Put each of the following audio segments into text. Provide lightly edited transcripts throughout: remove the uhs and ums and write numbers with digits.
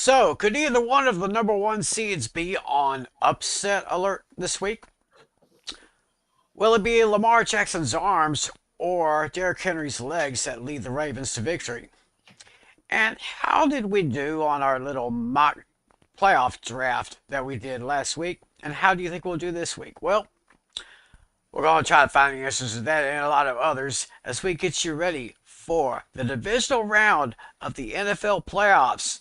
So, could either one of the number one seeds be on upset alert this week? Will it be Lamar Jackson's arms or Derrick Henry's legs that lead the Ravens to victory? And how did we do on our little mock playoff draft that we did last week? And how do you think we'll do this week? Well, we're going to try to find the answers to that and a lot of others as we get you ready for the divisional round of the NFL playoffs.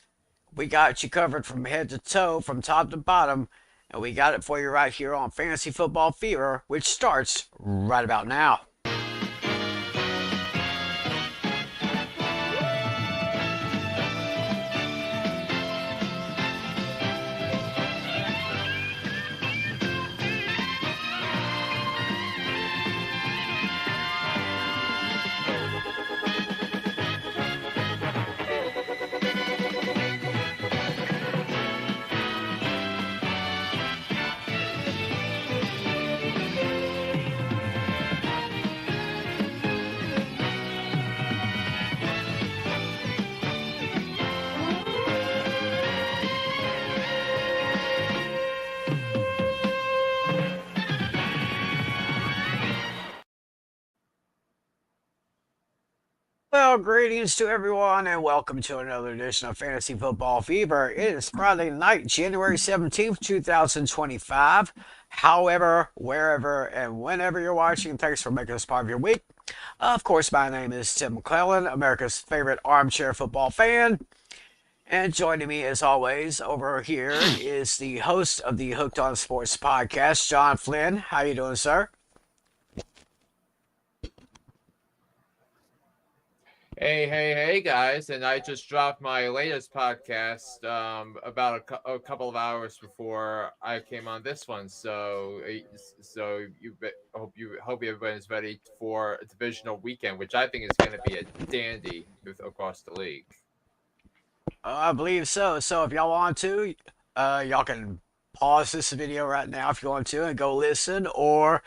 We got you covered from head to toe, from top to bottom, and we got it for you right here on Fantasy Football Fever, which starts right about now. Well, greetings to everyone, and welcome to another edition of Fantasy Football Fever. It is Friday night, January 17th, 2025. However, wherever, and whenever you're watching, thanks for making this part of your week. Of course, my name is Tim McClellan, America's favorite armchair football fan. And joining me, as always, over here is the host of the Hooked on Sports podcast, John Flynn. How you doing, sir? Hey, guys. And I just dropped my latest podcast about a couple of hours before I came on this one. So hope everybody's ready for a divisional weekend, which I think is going to be a dandy across the league. I believe so. So if y'all want to, y'all can pause this video right now if you want to and go listen, or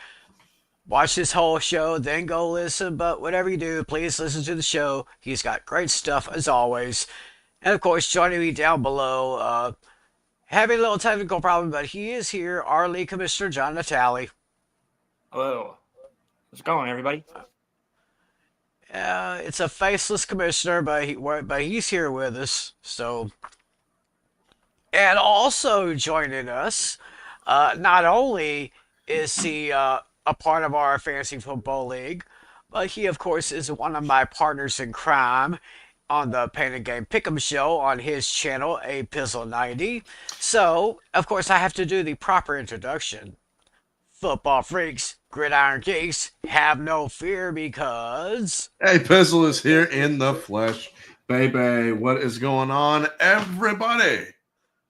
watch this whole show, then go listen. But whatever you do, please listen to the show. He's got great stuff as always. And of course, joining me down below, having a little technical problem, but he is here, our league commissioner, John Natale. Hello. How's it going, everybody? It's a faceless commissioner, but he's here with us. So, and also joining us, not only is he a part of our fantasy football league, but he, of course, is one of my partners in crime on the Pain and Game Pick'em show on his channel, A Pizzle 90. So, of course, I have to do the proper introduction. Football freaks, gridiron geeks, have no fear because Hey, Pizzle is here in the flesh, baby. What is going on, everybody?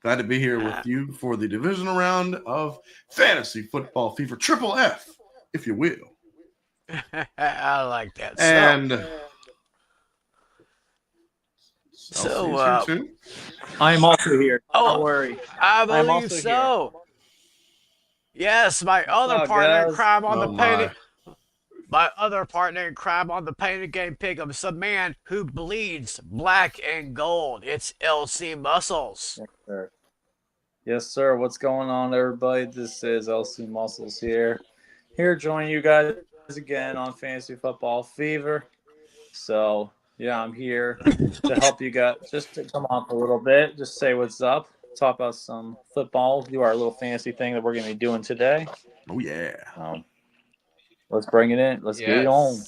Glad to be here with you for the divisional round of Fantasy Football Fever, Triple F, if you will. I like that. And so too. I am also here. Oh, Don't worry. I I'm believe also so. Yes, my other up, partner in guys? crime on the my. my other partner in crime on the Pain and Game Pick'em, is a man who bleeds black and gold. It's LC Muscles. Yes, sir. Yes, sir. What's going on, everybody? This is LC Muscles here. Here joining you guys again on Fantasy Football Fever. So, yeah, I'm here to help you guys just to come on for a little bit, just say what's up, talk about some football, do our little fantasy thing that we're going to be doing today. Oh, yeah. Let's bring it in. Let's get it on.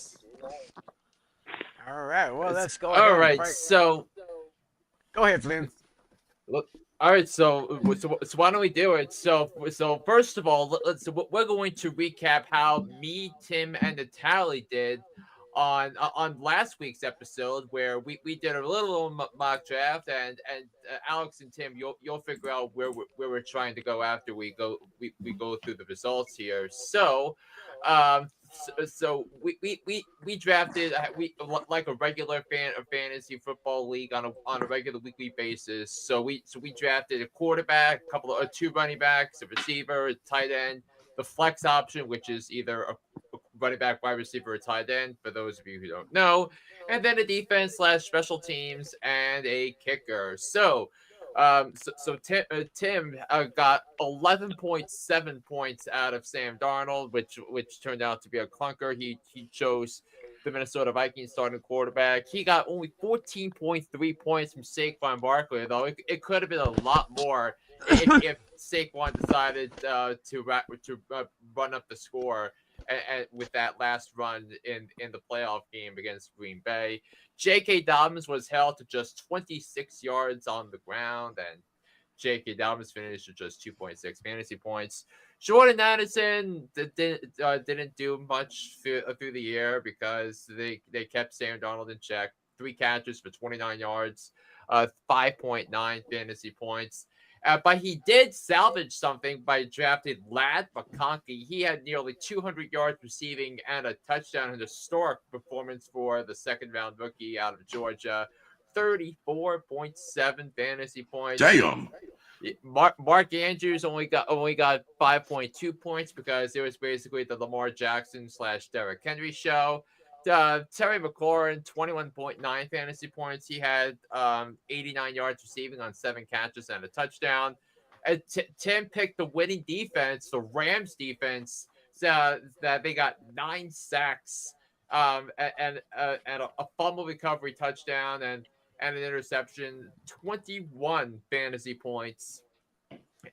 All right, well, let's go. All right, so go ahead, Flynn. Look. All right, so why don't we do it? So first of all, we're going to recap how me, Tim, and Natalie did on last week's episode, where we did a little mock draft, and Alex and Tim, you'll figure out where we're trying to go after we go through the results here. So, so we drafted like a regular fantasy football league on a regular weekly basis. So we drafted a quarterback, two running backs, a receiver, a tight end, the flex option, which is either a running back, wide receiver, or tight end, for those of you who don't know, and then a defense / special teams and a kicker. So Tim got 11.7 points out of Sam Darnold, which turned out to be a clunker. He chose the Minnesota Vikings starting quarterback. He got only 14.3 points from Saquon Barkley, though it could have been a lot more if Saquon decided to run up the score and with that last run in the playoff game against Green Bay. J.K. Dobbins was held to just 26 yards on the ground, and J.K. Dobbins finished with just 2.6 fantasy points. Jordan Addison didn't do much through the year because they kept Sam Darnold in check. 3 catches for 29 yards, 5.9 fantasy points. But he did salvage something by drafting Ladd McConkey. He had nearly 200 yards receiving and a touchdown, an historic performance for the second-round rookie out of Georgia. 34.7 fantasy points. Damn. Mark Andrews only got 5.2 points because it was basically the Lamar Jackson / Derrick Henry show. Terry McLaurin, 21.9 fantasy points. He had 89 yards receiving on 7 catches and a touchdown. And Tim picked the winning defense, the Rams defense, that they got 9 sacks and a fumble recovery touchdown and an interception, 21 fantasy points.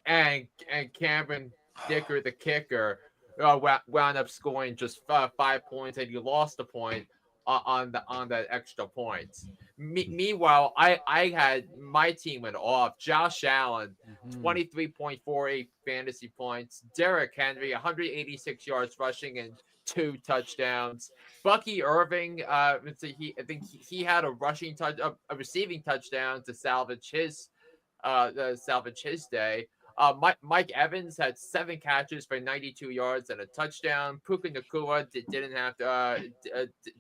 And Cameron Dicker, the kicker, wound up scoring just 5 points, and he lost a point on that extra point. Meanwhile, I had my team went off. Josh Allen, 23.48 fantasy points. Derrick Henry, 186 yards rushing and 2 touchdowns. Bucky Irving, I think he had a receiving touchdown to salvage his day. Mike Evans had 7 catches for 92 yards and a touchdown. Puka Nacua didn't have to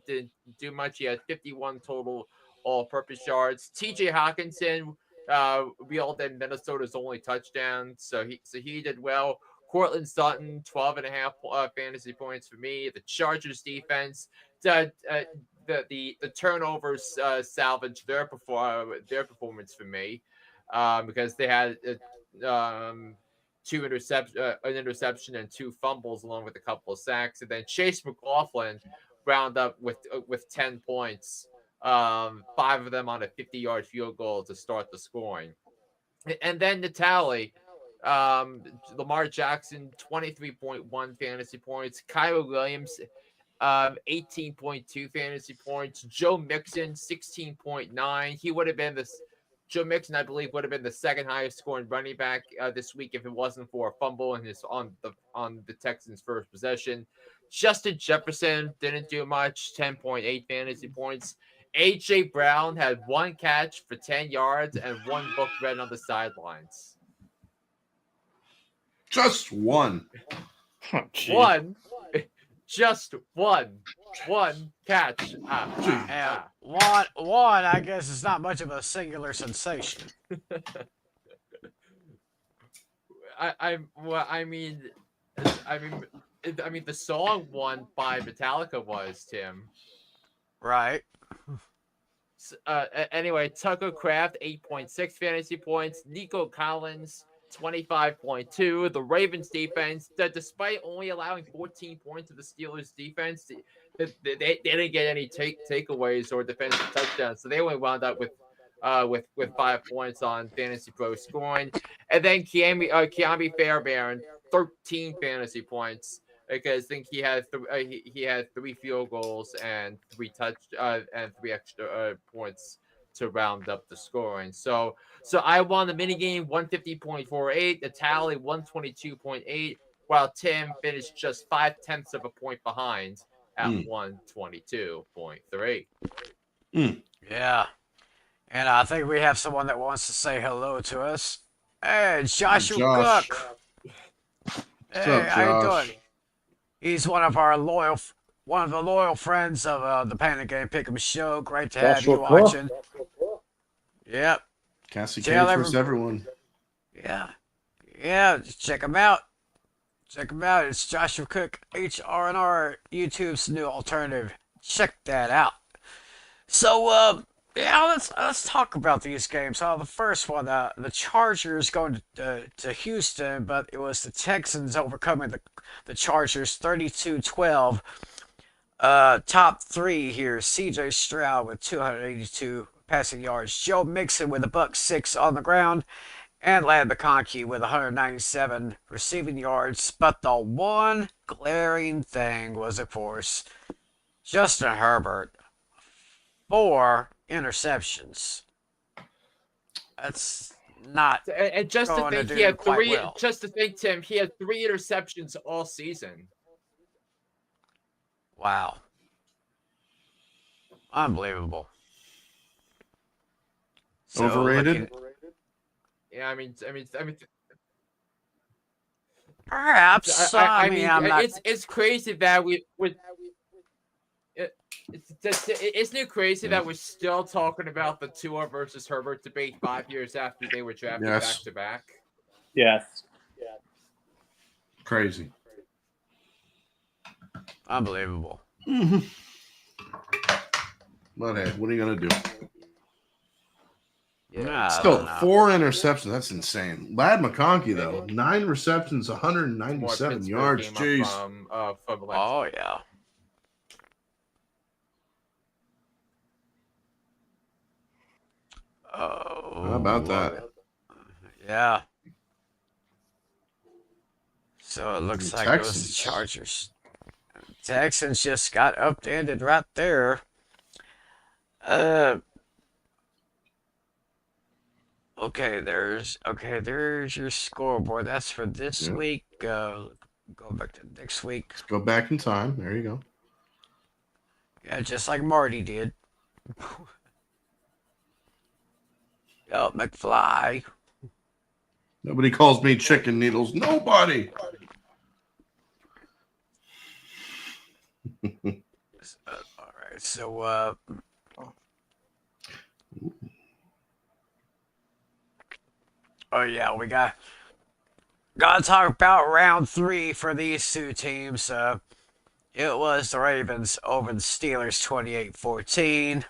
didn't do much. He had 51 total all-purpose yards. T.J. Hawkinson reeled in Minnesota's only touchdown, so he did well. Cortland Sutton, 12.5 fantasy points for me. The Chargers defense, the turnovers salvaged their performance for me because they had an interception and 2 fumbles along with a couple of sacks, and then Chase McLaughlin round up with 10 points, 5 of them on a 50-yard field goal to start the scoring. And then the tally, Lamar Jackson, 23.1 fantasy points. Kyler Williams, 18.2 fantasy points. Joe Mixon, 16.9. Joe Mixon, I believe, would have been the second highest scoring running back this week if it wasn't for a fumble on the Texans' first possession. Justin Jefferson didn't do much, 10.8 fantasy points. A.J. Brown had 1 catch for 10 yards and 1 book read on the sidelines. Just one. Oh, one. Just one catch. One, I guess, is not much of a singular sensation. I mean, the song "One" by Metallica was Tim. Right. Anyway, Tucker Kraft, 8.6 fantasy points. Nico Collins, 25.2. The Ravens defense, despite only allowing 14 points to the Steelers defense, they didn't get any takeaways or defensive touchdowns, so they only wound up with 5 points on Fantasy Pro scoring. And then Keami Fairbairn, 13 fantasy points, because I think he had 3 field goals and 3 extra points to round up the scoring. So I won the minigame 150.48, the tally 122.8, while Tim finished just 0.5 of a point behind at 122.3. Yeah. And I think we have someone that wants to say hello to us. Hey, it's Joshua Josh. Cook. What's Hey, up, how you Josh? doing? He's one of the loyal friends of the Panic Game Pick'em show. Great to have you Joshua Cook. watching. Yep. Cassie Tell K for everyone. Yeah. Just check him out. It's Joshua Cook, HRNR, YouTube's new alternative. Check that out. So, Yeah, let's talk about these games. The first one, the Chargers going to Houston, but it was the Texans overcoming the Chargers 32-12. Top three here: C.J. Stroud with 282 passing yards, Joe Mixon with a buck 6 on the ground, and Lad McConkey with 197 receiving yards. But the one glaring thing was, of course, Justin Herbert, 4 interceptions. That's not And just to going to think, he do had quite three. well. Just to think, Tim, he had 3 interceptions all season. Wow. Unbelievable. So Overrated? looking, Yeah, I mean, perhaps, I mean, mean, I'm not. it's crazy that we with. Isn't it crazy Yeah. that we're still talking about the Tua versus Herbert debate 5 years after they were drafted back Yes. to back? Yes. Crazy. Unbelievable. Mm-hmm. But hey, what are you gonna do? Yeah, I Still, don't know. 4 interceptions. That's insane. Lad McConkey though, 9 receptions, More 197 Pittsburgh yards. game Jeez. from last. Oh yeah. Oh. How about that? Yeah. So it looks The like it was the Texans. Chargers. Texans just got upended right there. Uh. There's your scoreboard. That's for this Yeah. week. Go back to next week. Let's go back in time. There you go. Yeah, just like Marty did. Yo, McFly. Nobody calls me chicken needles. Nobody. All right, so oh yeah, we gotta talk about round 3 for these two teams. It was the Ravens over the Steelers 28-14.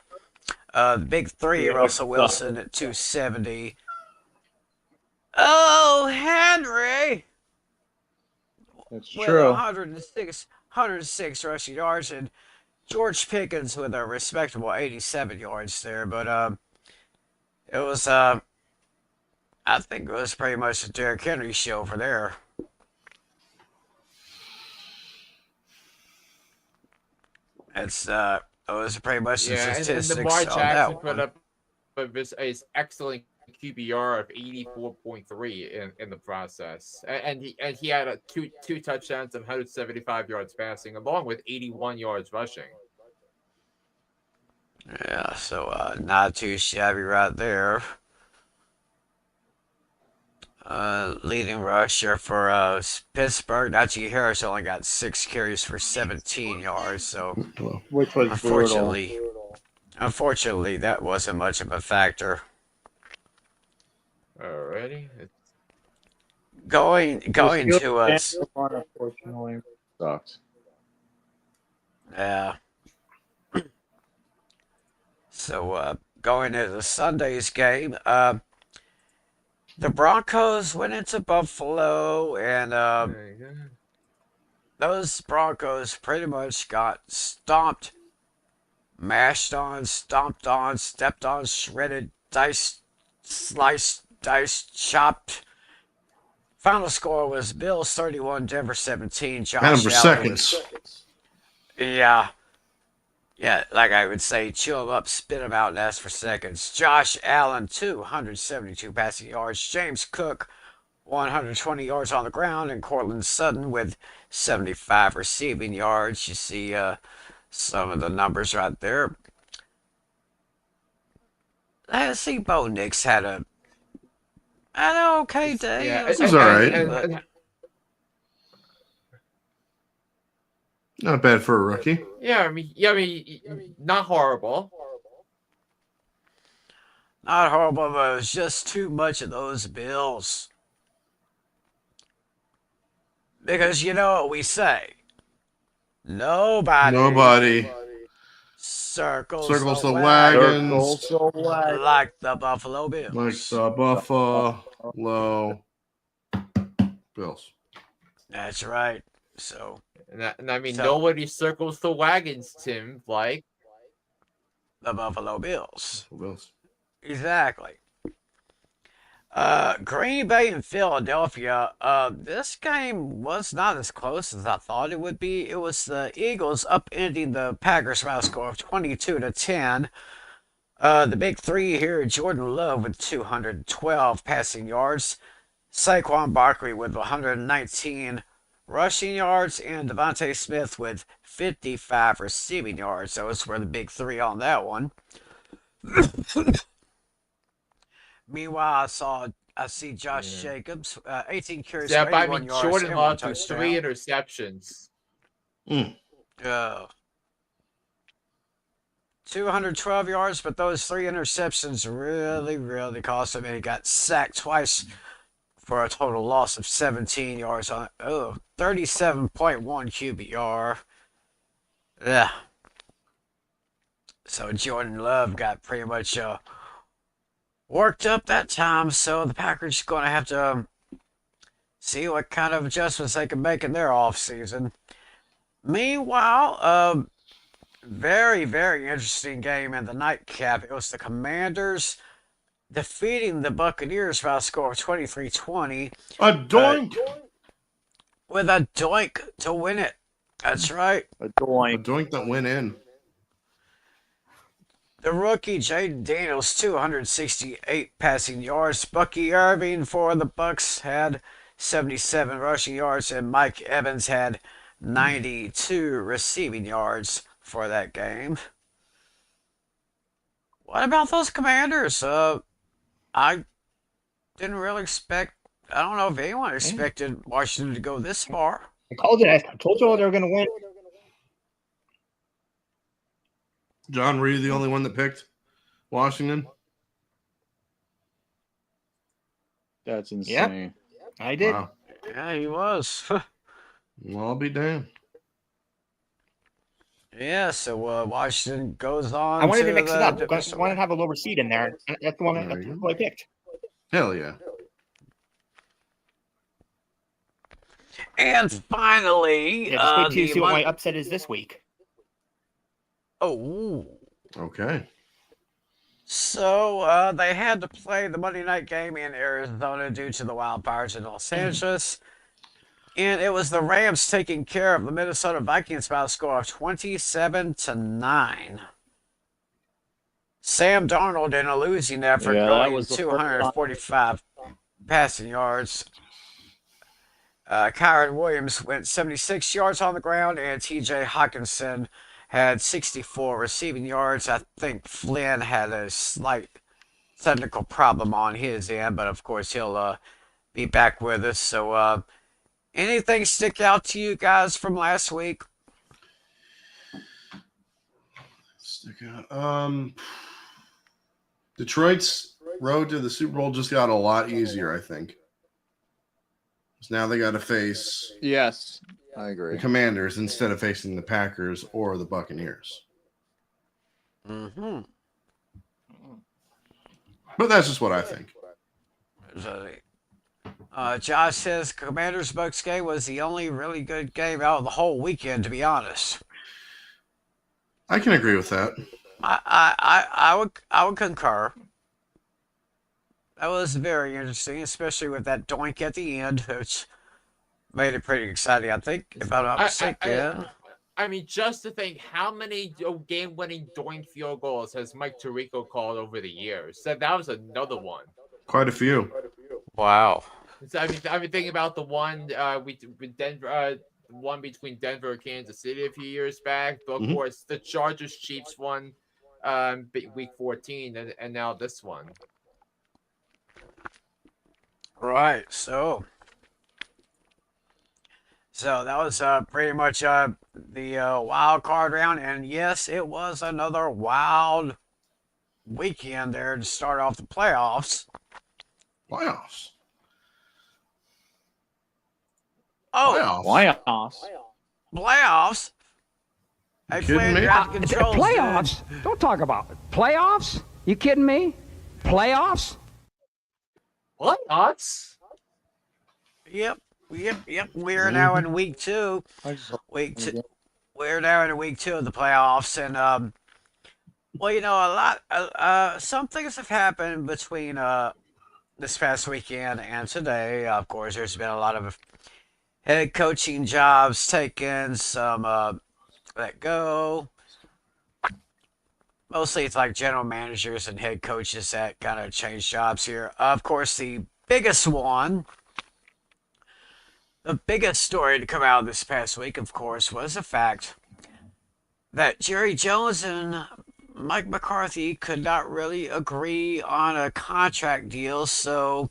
The big three, Yeah, Russell Wilson at 270. Oh, Henry That's with true. 106 rushing yards, and George Pickens with a respectable 87 yards there. But it was I think it was pretty much a Derrick Henry show for there. It was pretty much the Yeah, and Lamar statistics on Jackson that put one. up his excellent QBR of 84.3 in the process, and he had two touchdowns and 175 yards passing, along with 81 yards rushing. Yeah, so not too shabby right there. Leading rusher for Pittsburgh, Najee Harris only got 6 carries for 17 yards. So Well, Which was brutal. unfortunately, that wasn't much of a factor. Alrighty, Going The to us, Steelers one, unfortunately, sucked. yeah. So going into Sunday's game, the Broncos went into Buffalo, and there you go. those Broncos pretty much got stomped, mashed on, stomped on, stepped on, shredded, diced, sliced, diced, chopped. Final score was Bills 31, Denver 17. had him Josh for Allen seconds. was, yeah, yeah, like I would say, chill 'em up, spit 'em out, and ask for seconds. Josh Allen, 272 passing yards. James Cook, 120 yards on the ground, and Cortland Sutton with 75 receiving yards. You see some of the numbers right there. I see Bo Nix had an okay day. Yeah, It was It's okay, all right. but Not bad for a rookie. I mean, not horrible. not horrible, but it was just too much of those Bills. Because you know what we say. Nobody Nobody. Circles Circles the the wagons wagons. like the Buffalo Like Bills. the Buffalo Bills. That's right. So And I mean, So- nobody circles the wagons, Tim. Like, the Buffalo Bills. Bills. Exactly. Green Bay and Philadelphia. This game was not as close as I thought it would be. It was the Eagles upending the Packers by a score of 22-10. The big three here: Jordan Love with 212 passing yards, Saquon Barkley with 119 rushing yards, and Devontae Smith with 55 receiving yards. Those were the big three on that one. Meanwhile, I see Josh Jacobs, 18 carries yeah, for but I 81 mean, yards Jordan and one Love threw 3 touchdown. interceptions. 212 yards, but those 3 interceptions really cost him, and he got sacked twice for a total loss of 17 yards on 37.1 QBR. Yeah. So Jordan Love got pretty much worked up that time, so the Packers are going to have to see what kind of adjustments they can make in their offseason. Meanwhile, very, very interesting game in the nightcap. It was the Commanders defeating the Buccaneers by a score of 23-20. A doink. With a doink to win it. That's right. A A doink. doink that went in. The rookie Jaden Daniels, 268 passing yards. Bucky Irving for the Bucks had 77 rushing yards, and Mike Evans had 92 receiving yards for that game. What about those Commanders? I didn't really expect. I don't know if anyone expected Washington to go this far. I called it. I told you all they were going to win. John, were you the only one that picked Washington? That's insane. I did. Wow. Yeah, he was. Well, I'll be damned. Yeah, so Washington goes on. I wanted to to mix it the up. I divisional wanted to have a lower seed in there. And that's the one There that's you who I picked. Hell yeah. And finally, Yeah, just wait till you the see what my upset is this week. Oh, Okay. so they had to play the Monday night game in Arizona due to the wildfires in Los Angeles. And it was the Rams taking care of the Minnesota Vikings by a score of 27-9. Sam Darnold in a losing effort, Yeah, that going was the first 245 passing yards. Kyron Williams went 76 yards on the ground, and TJ Hawkinson had 64 receiving yards. I think Flynn had a slight technical problem on his end, but of course he'll be back with us. So, anything stick out to you guys from last week? Stick out. Detroit's road to the Super Bowl just got a lot easier, I think. Now they got to face Yes, I the agree. Commanders instead of facing the Packers or the Buccaneers. Mm-hmm. But that's just what I think. Josh says Commanders Bucks game was the only really good game out of the whole weekend, to be honest. I can agree with that. I would concur. That was very interesting, especially with that doink at the end, which made it pretty exciting, I think, if I'm not mistaken. I mean, just to think how many game-winning doink field goals has Mike Tirico called over the years. That was another one. Quite a few. Wow. So, I mean, thinking about the one with Denver, the one between Denver and Kansas City a few years back. But of course, the Chargers Chiefs one, week 14, and now this one. Right. So that was pretty much the wild card round, and yes, it was another wild weekend there to start off the playoffs. Playoffs. Oh, Playoffs. playoffs. Hey, kidding Flynn, me? you're out of control. Playoffs? Don't talk about it. Playoffs? You kidding me? Playoffs? What odds? Yep. We're now in week 2. Week 2. We're now in week 2 of the playoffs, and well, some things have happened between this past weekend and today. Of course, there's been a lot of head coaching jobs taken, some let go. Mostly it's like general managers and head coaches that kind of change jobs here. Of course, the biggest story to come out this past week, of course, was the fact that Jerry Jones and Mike McCarthy could not really agree on a contract deal, so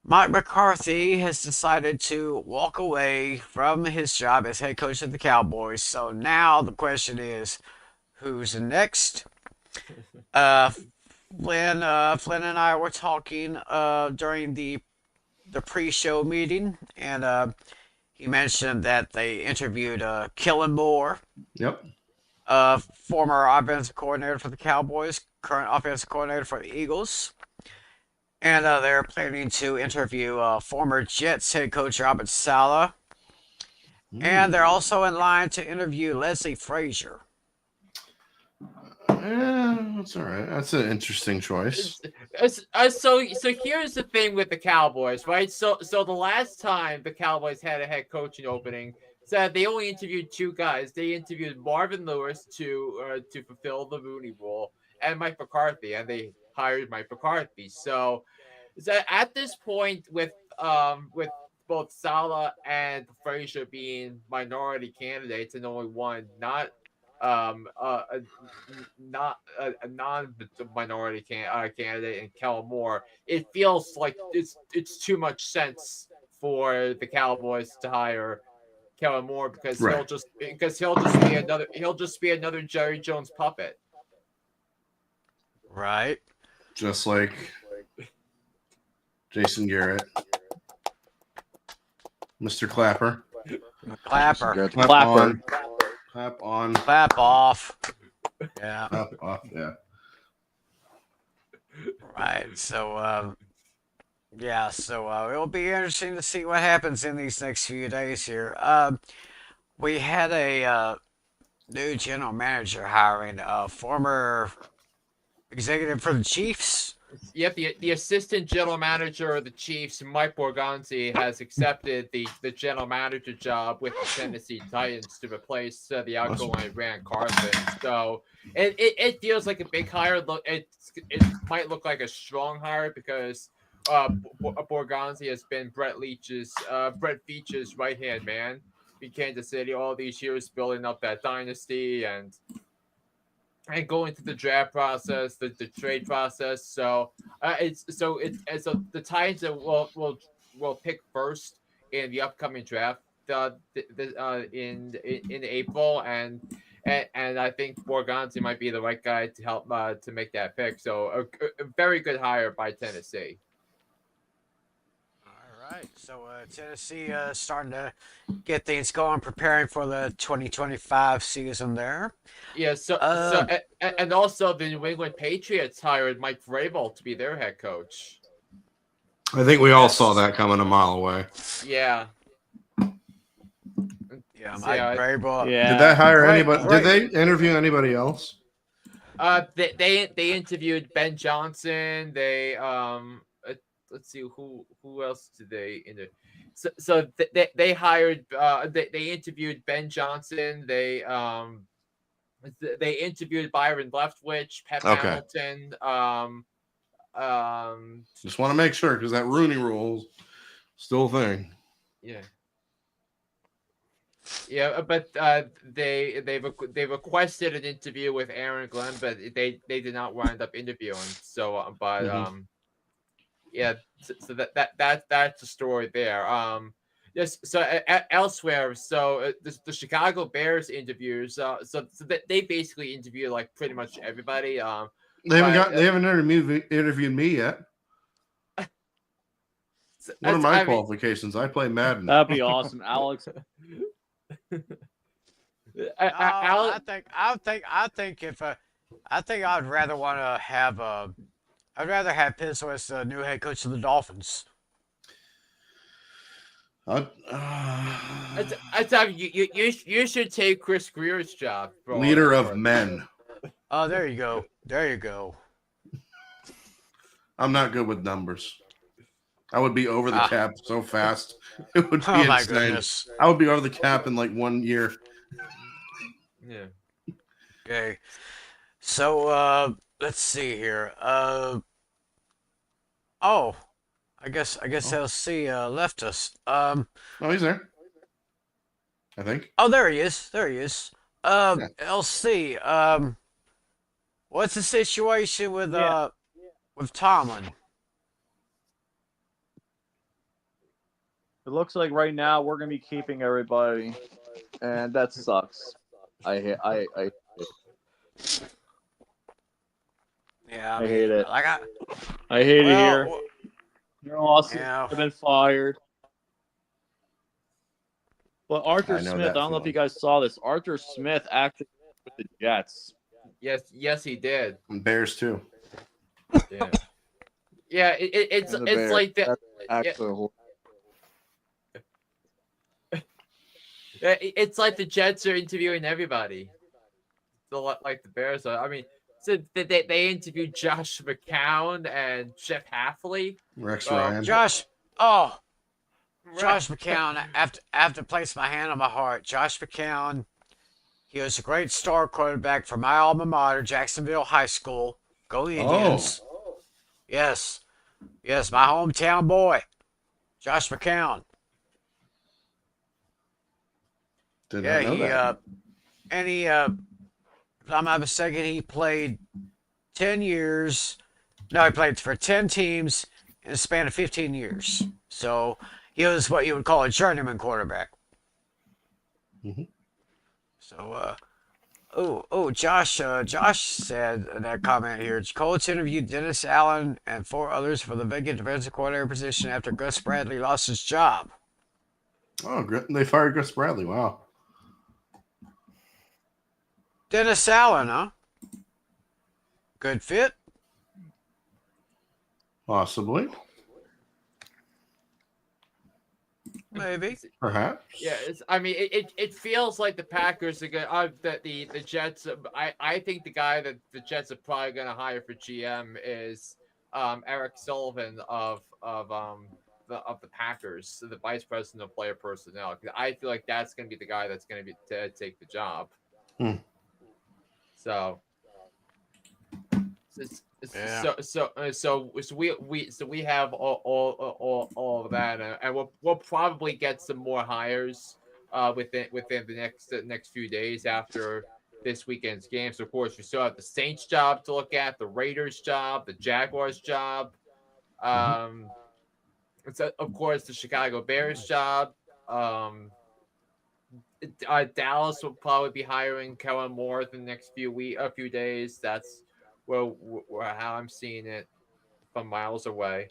Mike McCarthy has decided to walk away from his job as head coach of the Cowboys. So now the question is, who's next? Uh, Flynn and I were talking during the pre-show meeting, and he mentioned that they interviewed Kellen Moore, Yep. former offensive coordinator for the Cowboys, current offensive coordinator for the Eagles. And they're planning to interview former Jets head coach Robert Saleh. And they're also in line to interview Leslie Frazier. That's all right. That's an interesting choice. So here's the thing with the Cowboys, right? So the last time the Cowboys had a head coaching opening, so they only interviewed 2 guys. They interviewed Marvin Lewis to fulfill the Rooney Rule, and Mike McCarthy, and they hired Mike McCarthy. So at this point, with both Saleh and Frazier being minority candidates, and only one not a non-minority candidate in Kellen Moore, it feels like it's too much sense for the Cowboys to hire Kellen Moore because Right. he'll just be another Jerry Jones puppet. Right. Just like Jason Garrett, Mr. Clapper. Clapper. Clap Clapper. on. Clap on. Clap off. Yeah. Clap off. Yeah. Right. So, it'll be interesting to see what happens in these next few days here. We had a new general manager hiring a former executive for the Chiefs. Yep, the assistant general manager of the Chiefs, Mike Borgonzi, has accepted the general manager job with the Tennessee Titans to replace the outgoing Rand Carson. So it feels like a big hire. It might look like a strong hire because Borgonzi has been Brett Veach's right hand man in Kansas City all these years, building up that dynasty and going through the draft process, the trade process. So the Titans will pick first in the upcoming draft in April, and I think Borgonzi might be the right guy to help to make that pick. So a very good hire by Tennessee. All right. So Tennessee starting to get things going, preparing for the 2025 season there. Yeah. And also the New England Patriots hired Mike Vrabel to be their head coach. I think we all saw that coming a mile away. Yeah. Yeah, Mike Vrabel. Yeah. Did that hire Right, anybody? right. Did they interview anybody else? They interviewed Ben Johnson. They let's see who else did they interview. So they hired they interviewed Ben Johnson. They interviewed Byron Leftwich, Pep Okay. Hamilton. Just want to make sure because that Rooney Rule's still a thing. Yeah. Yeah, but they requested an interview with Aaron Glenn, but they did not wind up interviewing. So, yeah, so that's the story there. Yes. So elsewhere, so the Chicago Bears interviews. So they basically interviewed like pretty much everybody. They haven't interviewed me yet. What are my qualifications? I play Madden. That'd be awesome, Alex. No, Al, I think I'd rather want to have I'd rather have Pitts as the new head coach of the Dolphins. I tell you should take Chris Greer's job. Leader of men. Oh, there you go. There you go. I'm not good with numbers. I would be over the Ah. cap so fast. It would be Oh my insane. goodness. I would be over the cap in like 1 year. Yeah. Okay. So let's see here. Oh, I guess LC left us. Oh, he's there. I think. Oh, there he is. There he is. Yeah. LC. What's the situation with Tomlin? It looks like right now we're gonna be keeping everybody, and that sucks. I Yeah, I hate it. Like hate it here. well, Your losses yeah. have been fired. But Arthur I know Smith, I that don't know if feeling. you guys saw this. Arthur Smith actually with the Jets. Yes, he did. And Bears too. Yeah. Yeah, it's And the Bears. like that. That's actually It's like the Jets are interviewing everybody. So like the Bears are. I mean, so they interviewed Josh McCown and Jeff Halfley. Rex Oh, Ryan. Josh McCown. I have to place my hand on my heart. Josh McCown. He was a great star quarterback for my alma mater, Jacksonville High School. Go Indians. Yes. Yes, my hometown boy. Josh McCown. Did Yeah, not know he that. and he if I'm not mistaken, he played 10 years. No, he played for 10 teams in a span of 15 years. So he was what you would call a journeyman quarterback. Mhm. So Josh said in that comment here, Colts interviewed Dennis Allen and 4 others for the vacant defensive coordinator position after Gus Bradley lost his job. Oh, they fired Gus Bradley. Wow. Dennis Allen, huh? Good fit? Possibly. Maybe. Perhaps. Yeah, I mean, it feels like the Packers are going. That the Jets. I think the guy that the Jets are probably going to hire for GM is Eric Sullivan of the Packers, the vice president of player personnel. I feel like that's going to be the guy that's going to take the job. Hmm. So. Yeah. So we have all of that, and we'll probably get some more hires within the next few days after this weekend's games. Of course, we still have the Saints job to look at, the Raiders job, the Jaguars job, so of course the Chicago Bears job. Dallas will probably be hiring Kellen Moore in the next few days. That's how I'm seeing it from miles away.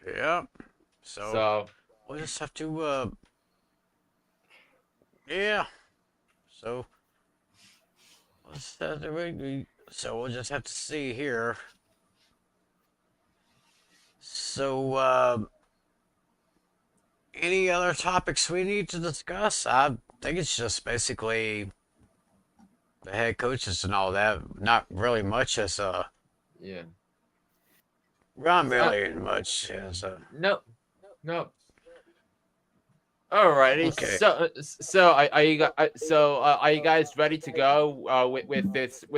Yeah. So we'll just have to yeah. So we'll just have to see here. So any other topics we need to discuss? I think it's just basically the head coaches and all that. Not really much as Yeah. not really much as No. Alrighty. Okay. Are you guys ready to go with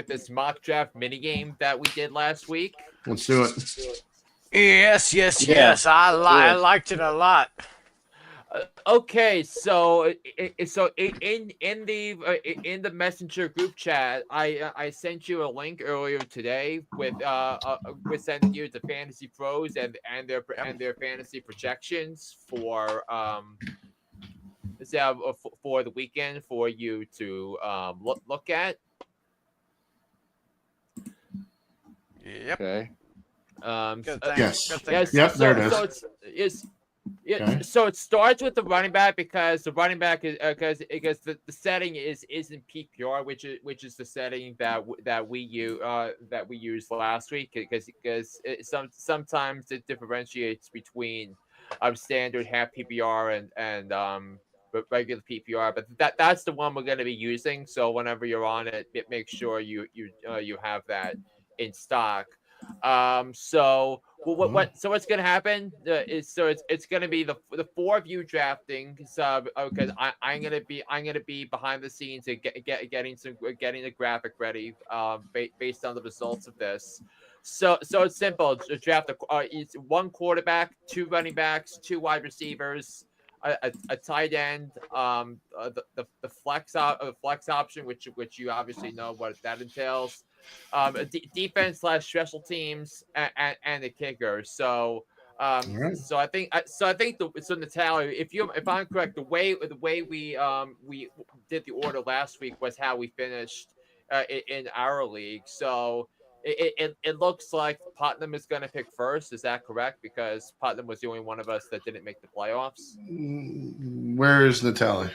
this mock draft mini game that we did last week? Let's do it. Yes. I liked it a lot. Okay, so in the messenger group chat, I sent you a link earlier today with sending you the Fantasy Pros and their fantasy projections for the weekend for you to look at. Yep. okay. Good thing. Yes. Good thing. Yes. Yep, there it is. So it's Yeah, Okay. so it starts with the running back because the running back is because the setting isn't PPR, which is the setting that we used last week because sometimes it differentiates between standard half PPR and regular PPR, but that's the one we're going to be using. So whenever you're on it, make sure you have that in stock. So so what's gonna happen is it's gonna be the four of you drafting. So because I'm gonna be behind the scenes and getting the graphic ready based on the results of this. So it's simple. Draft it's one quarterback, two running backs, two wide receivers, a tight end, the flex option, which you obviously know what that entails, defense slash special teams, and the kicker. So All right. so I think so Natalia, if I'm correct, the way we did the order last week was how we finished in our league. So it looks like Putnam is going to pick first. Is that correct? Because Putnam was the only one of us that didn't make the playoffs. Where is Natalie?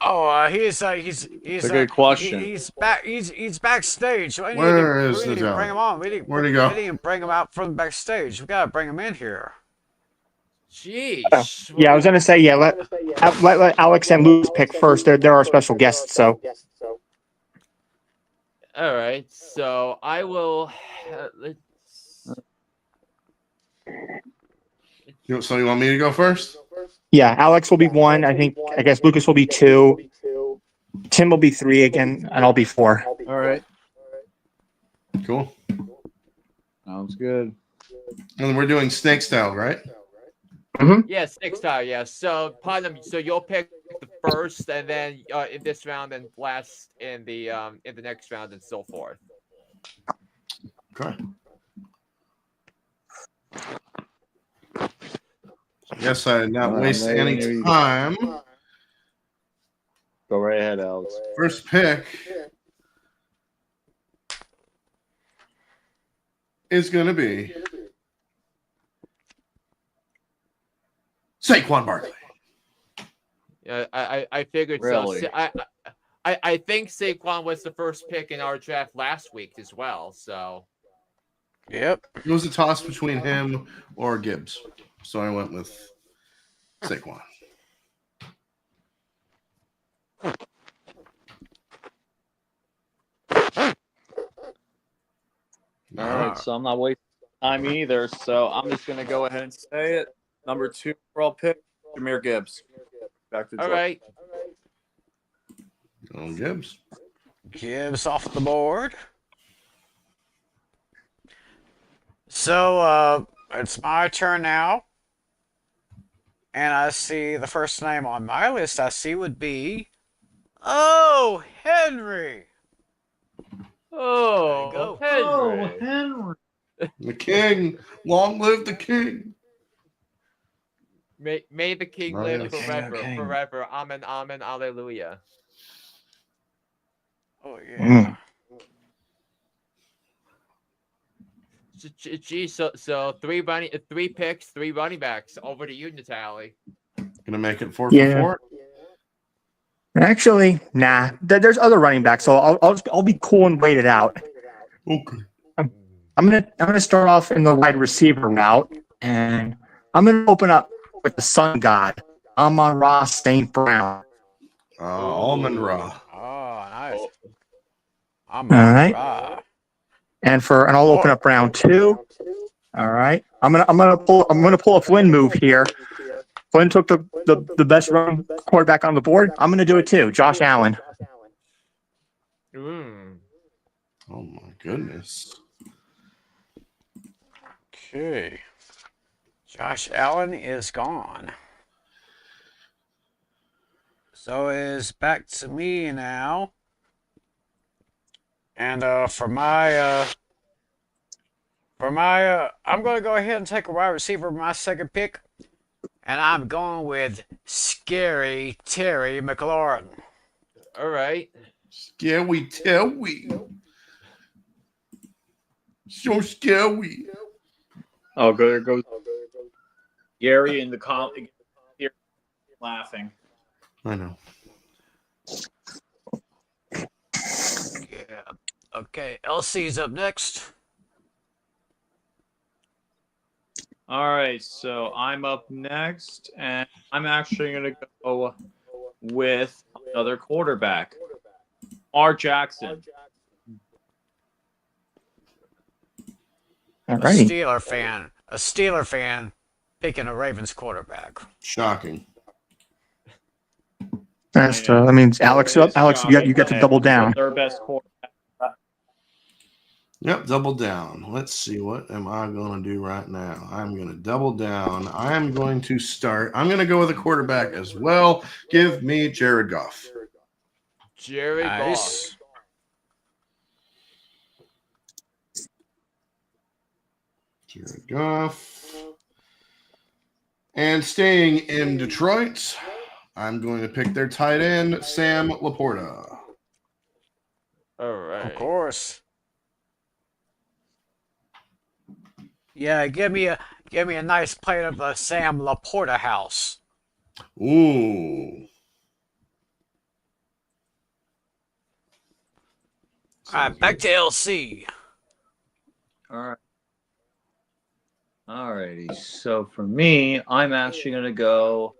Oh, he's It's a good question. he's back. He's backstage. We Where is need to Natalie? bring him on. Where'd he go? We didn't bring him out from backstage. We gotta bring him in here. Jeez. Yeah, I was gonna say let Alex and Lucas pick first. They're our special guests, so All right. So I will. Let's. So you want me to go first? yeah, Alex will be one. I guess Lucas will be two. Tim will be three again, and I'll be four. All right. Cool. Sounds good. And we're doing snake style, right? Yes, next time. Yes. So Putnam. So you'll pick the first, and then in this round, and last in the next round, and so forth. Okay. Guess I did not waste any time. Go right ahead, Alex. First pick is going to be Saquon Barkley. Yeah, I figured Really? so. I think Saquon was the first pick in our draft last week as well. So Yep. It was a toss between him or Gibbs. So I went with Saquon. All right, so I'm not wasting time either. So I'm just gonna go ahead and say it. Number 2 overall pick, Jahmyr Gibbs. Back to all Joe. right. Going Gibbs. Gibbs off the board. So it's my turn now. And I see the first name on my list I see would be Henry. Oh, go. Henry. Henry. The king. Long live the king. May the king Oh, live yes. forever, Okay. forever. Amen, amen, alleluia. Oh yeah. Gee, so three picks, three running backs. Over to you, Natalie. Gonna make it 4 Yeah. for 4. Actually, nah. There's other running backs, so I'll be cool and wait it out. Okay. I'm gonna start off in the wide receiver route, and I'm gonna open up with the Sun God, Amon-Ra St. Brown. Almond Ra. Oh, nice. I'm All right. And I'll open up round 2. All right. I'm gonna pull a Flynn move here. Flynn took the best running quarterback on the board. I'm gonna do it too. Josh Allen. Mm. Oh my goodness. Okay. Josh Allen is gone. So it's back to me now. And for my I'm going to go ahead and take a wide receiver with my second pick. And I'm going with Scary Terry McLaurin. All right. Scary Terry. So scary. Oh, good. There goes Gary in the comment here laughing. I know. Yeah. Okay, LC's up next. All right, so I'm up next, and I'm actually going to go with another quarterback, R. Jackson. A Alrighty. Steeler fan picking a Ravens quarterback. Shocking. That means Alex. It is Alex, you shocking get to that double down. their best quarterback. Yep, double down. Let's see. What am I going to do right now? I'm going to double down. I am going to start. I'm going to go with a quarterback as well. Give me Jared Goff. Jerry Goff. Nice. Jared Goff. And staying in Detroit, I'm going to pick their tight end, Sam Laporta. All right. Of course. Yeah, give me a nice plate of the Sam Laporta house. Ooh. All right, back to LC. All right. Alrighty. So for me, I'm actually going to go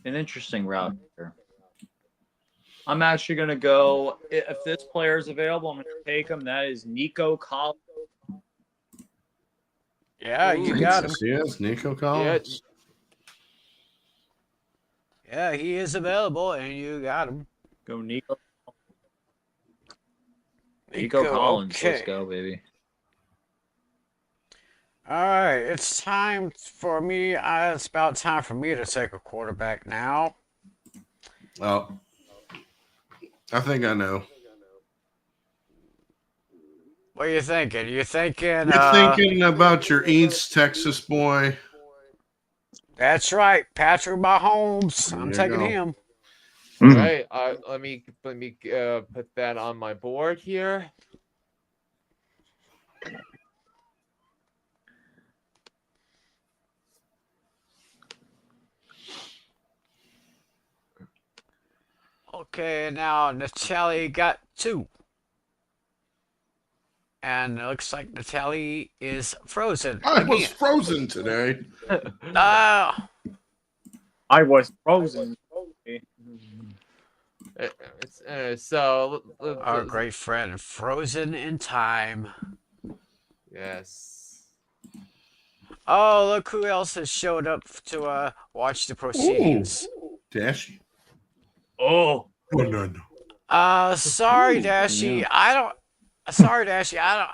an interesting route here. I'm actually going to go, if this player is available, I'm going to take him. That is Nico Collins. Yeah, you got him. Yes, Nico Collins. Yeah, he is available, and you got him. Go Nico. Nico Collins. Okay. Let's go, baby. All right, it's time for me. It's about time for me to take a quarterback now. Oh, I think I know. What are you thinking? You're thinking about your East Texas boy. That's right, Patrick Mahomes. I'm taking him. All right. Let me put that on my board here. Okay, now Natalie got 2. And it looks like Natalie is frozen. I was frozen today. I was frozen. So our great friend, frozen in time. Yes. Oh, look who else has showed up to watch the proceedings. Dashy. Oh. No. Sorry, Dashy. Yeah.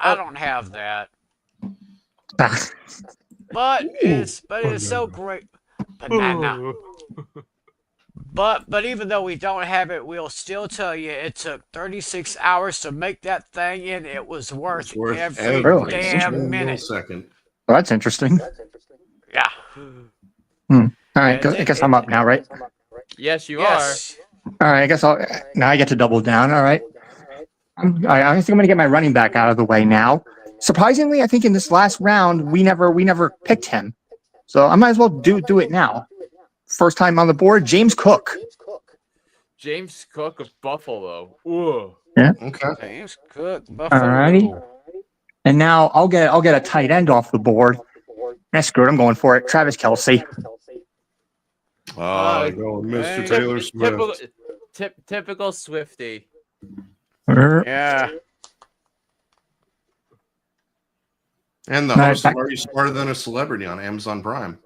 I don't have that. But it's so great. Banana. But even though we don't have it, we'll still tell you it took 36 hours to make that thing, and it was worth every damn minute. Second. Well, that's interesting. Yeah. All right, I guess I'm up now, right? Yes, you are. All right, I guess now I get to double down. All right. I think I'm going to get my running back out of the way now. Surprisingly, I think in this last round we never picked him, so I might as well do it now. First time on the board, James Cook. James Cook of Buffalo. Ooh. Yeah. Okay. James Cook, Buffalo. Alrighty. And now I'll get a tight end off the board. That's good. I'm going for it. Travis Kelce. Go Mr. Taylor Swift. Typical Swiftie. Yeah. And the host of Are You Smarter Than a Celebrity on Amazon Prime.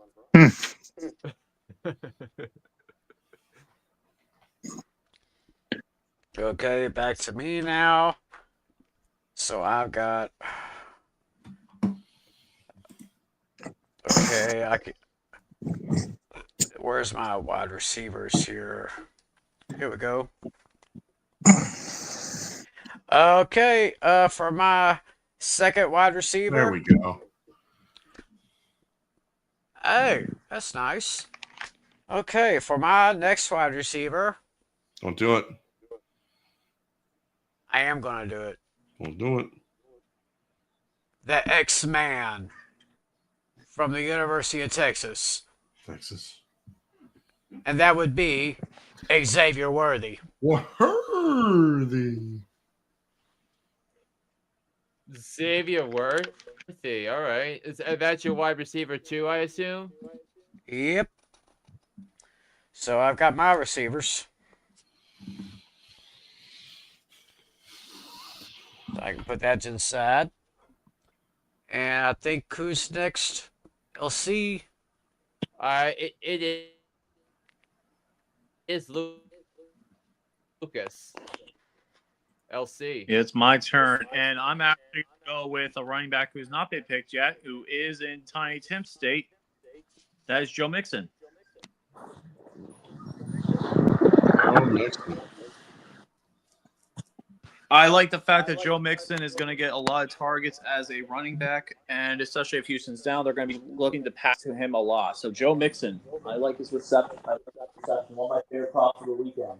Okay, back to me now. So I've got. Okay, I can. Where's my wide receivers here? Here we go. Okay, for my second wide receiver. There we go. Hey, that's nice. Okay, for my next wide receiver. Don't do it. I am going to do it. Don't do it. The X-Man. from the University of Texas. Texas. And that would be Xavier Worthy. Worthy. Xavier Worthy. All right. That's your wide receiver too, I assume? Yep. So I've got my receivers. So I can put that inside. And I think who's next? LC. It is Lucas. LC. It's my turn, and I'm actually going to go with a running back who's not been picked yet, who is in Tiny Tim State. That is Joe Mixon. Oh, Mixon. I like the fact that Joe Mixon is going to get a lot of targets as a running back, and especially if Houston's down, they're going to be looking to pass to him a lot. So Joe Mixon, I like his reception. I like that reception. One of my favorite props of the weekend.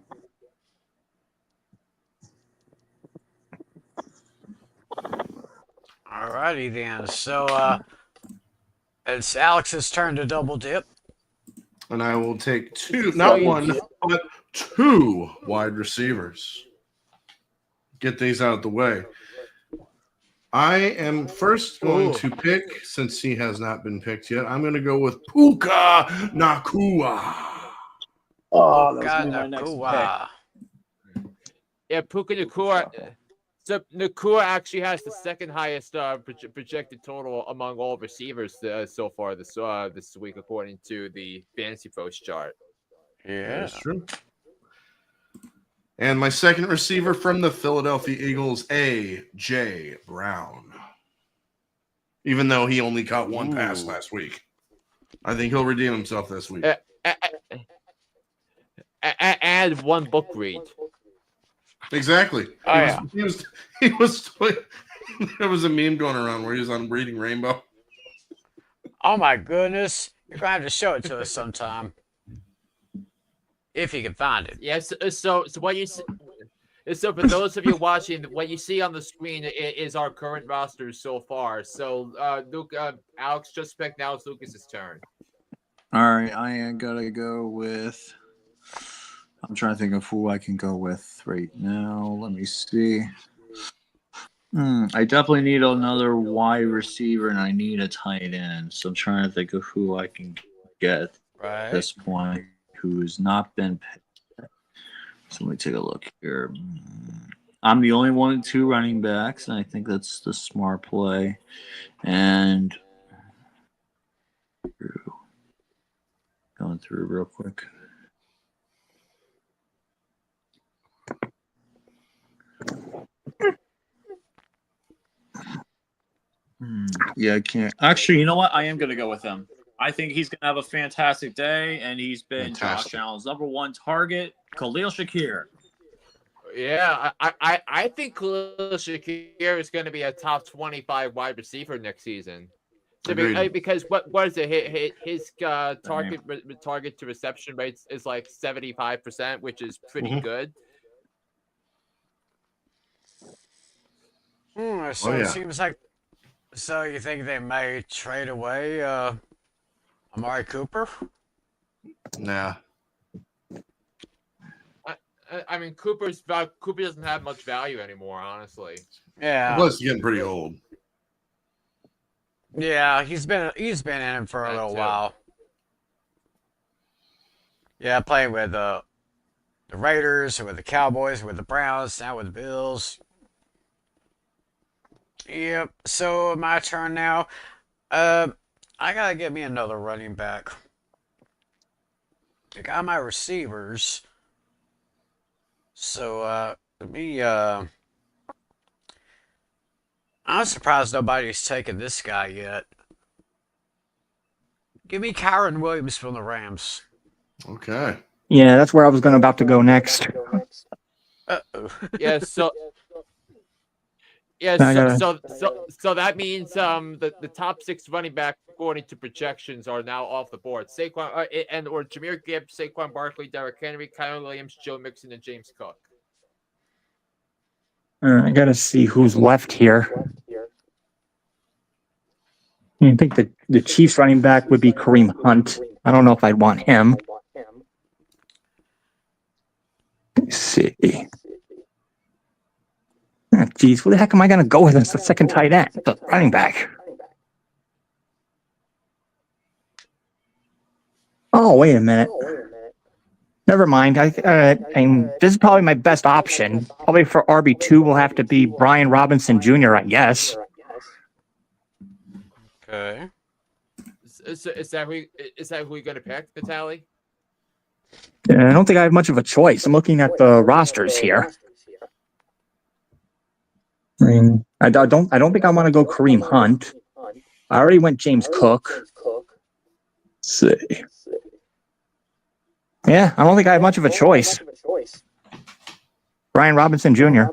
Alrighty then. So it's Alex's turn to double dip. And I will take not one, but two wide receivers. Get these out of the way. I am first going to pick, since he has not been picked yet, I'm going to go with Puka Nakua. Oh, that was going to be my next pick. Yeah, Puka Nakua. So Nakua actually has the second highest projected total among all receivers so far this week, according to the Fantasy Post chart. Yeah, that's true. And my second receiver from the Philadelphia Eagles, A.J. Brown. Even though he only caught one pass last week, I think he'll redeem himself this week. And one book read. Exactly. Oh, yeah. He was there was a meme going around where he was on Reading Rainbow. Oh my goodness. You're going to have to show it to us sometime. If you can find it. Yes. So what you see, so for those of you watching, what you see on the screen is our current roster so far. So Alex just picked. Now it's Lucas's turn. All right, I am gonna go with. I'm trying to think of who I can go with right now. Let me see. I definitely need another wide receiver, and I need a tight end. So I'm trying to think of who I can get at this point who's not been picked. So let me take a look here. I'm the only one with two running backs, and I think that's the smart play. And going through real quick. Yeah, I can't. Actually, you know what? I am going to go with him. I think he's going to have a fantastic day, and he's been Josh Allen's number one target, Khalil Shakir. Yeah, I think Khalil Shakir is going to be a top 25 wide receiver next season. So because what is it? His target to reception rates is like 75%, which is pretty good. So it seems like. So you think they may trade away Amari Cooper? Nah. I mean, Cooper doesn't have much value anymore, honestly. Yeah. Plus, he's getting pretty old. Yeah, he's been in him for a little while. Yeah, playing with the Raiders, with the Cowboys, with the Browns, now with the Bills. Yep. So my turn now. I gotta get me another running back. I got my receivers. So I'm surprised nobody's taken this guy yet. Give me Kyron Williams from the Rams. Okay. Yeah, that's where I was about to go next. Yeah. So that means the top 6 running backs according to projections are now off the board. Saquon or Jahmyr Gibbs, Saquon Barkley, Derrick Henry, Kyron Williams, Joe Mixon, and James Cook. I gotta see who's left here. I think the Chiefs running back would be Kareem Hunt. I don't know if I'd want him. Let's see. Geez, where the heck am I going to go with as the second tight end? The running back. Oh, wait a minute. Never mind. This is probably my best option. Probably for RB2 will have to be Brian Robinson Jr., I guess. Okay. Is that who you're gonna pick, Vitaly? I don't think I have much of a choice. I'm looking at the rosters here. I mean, I don't think I want to go Kareem Hunt. I already went James Cook. Let's see. Yeah, I don't think I have much of a choice. Brian Robinson Jr.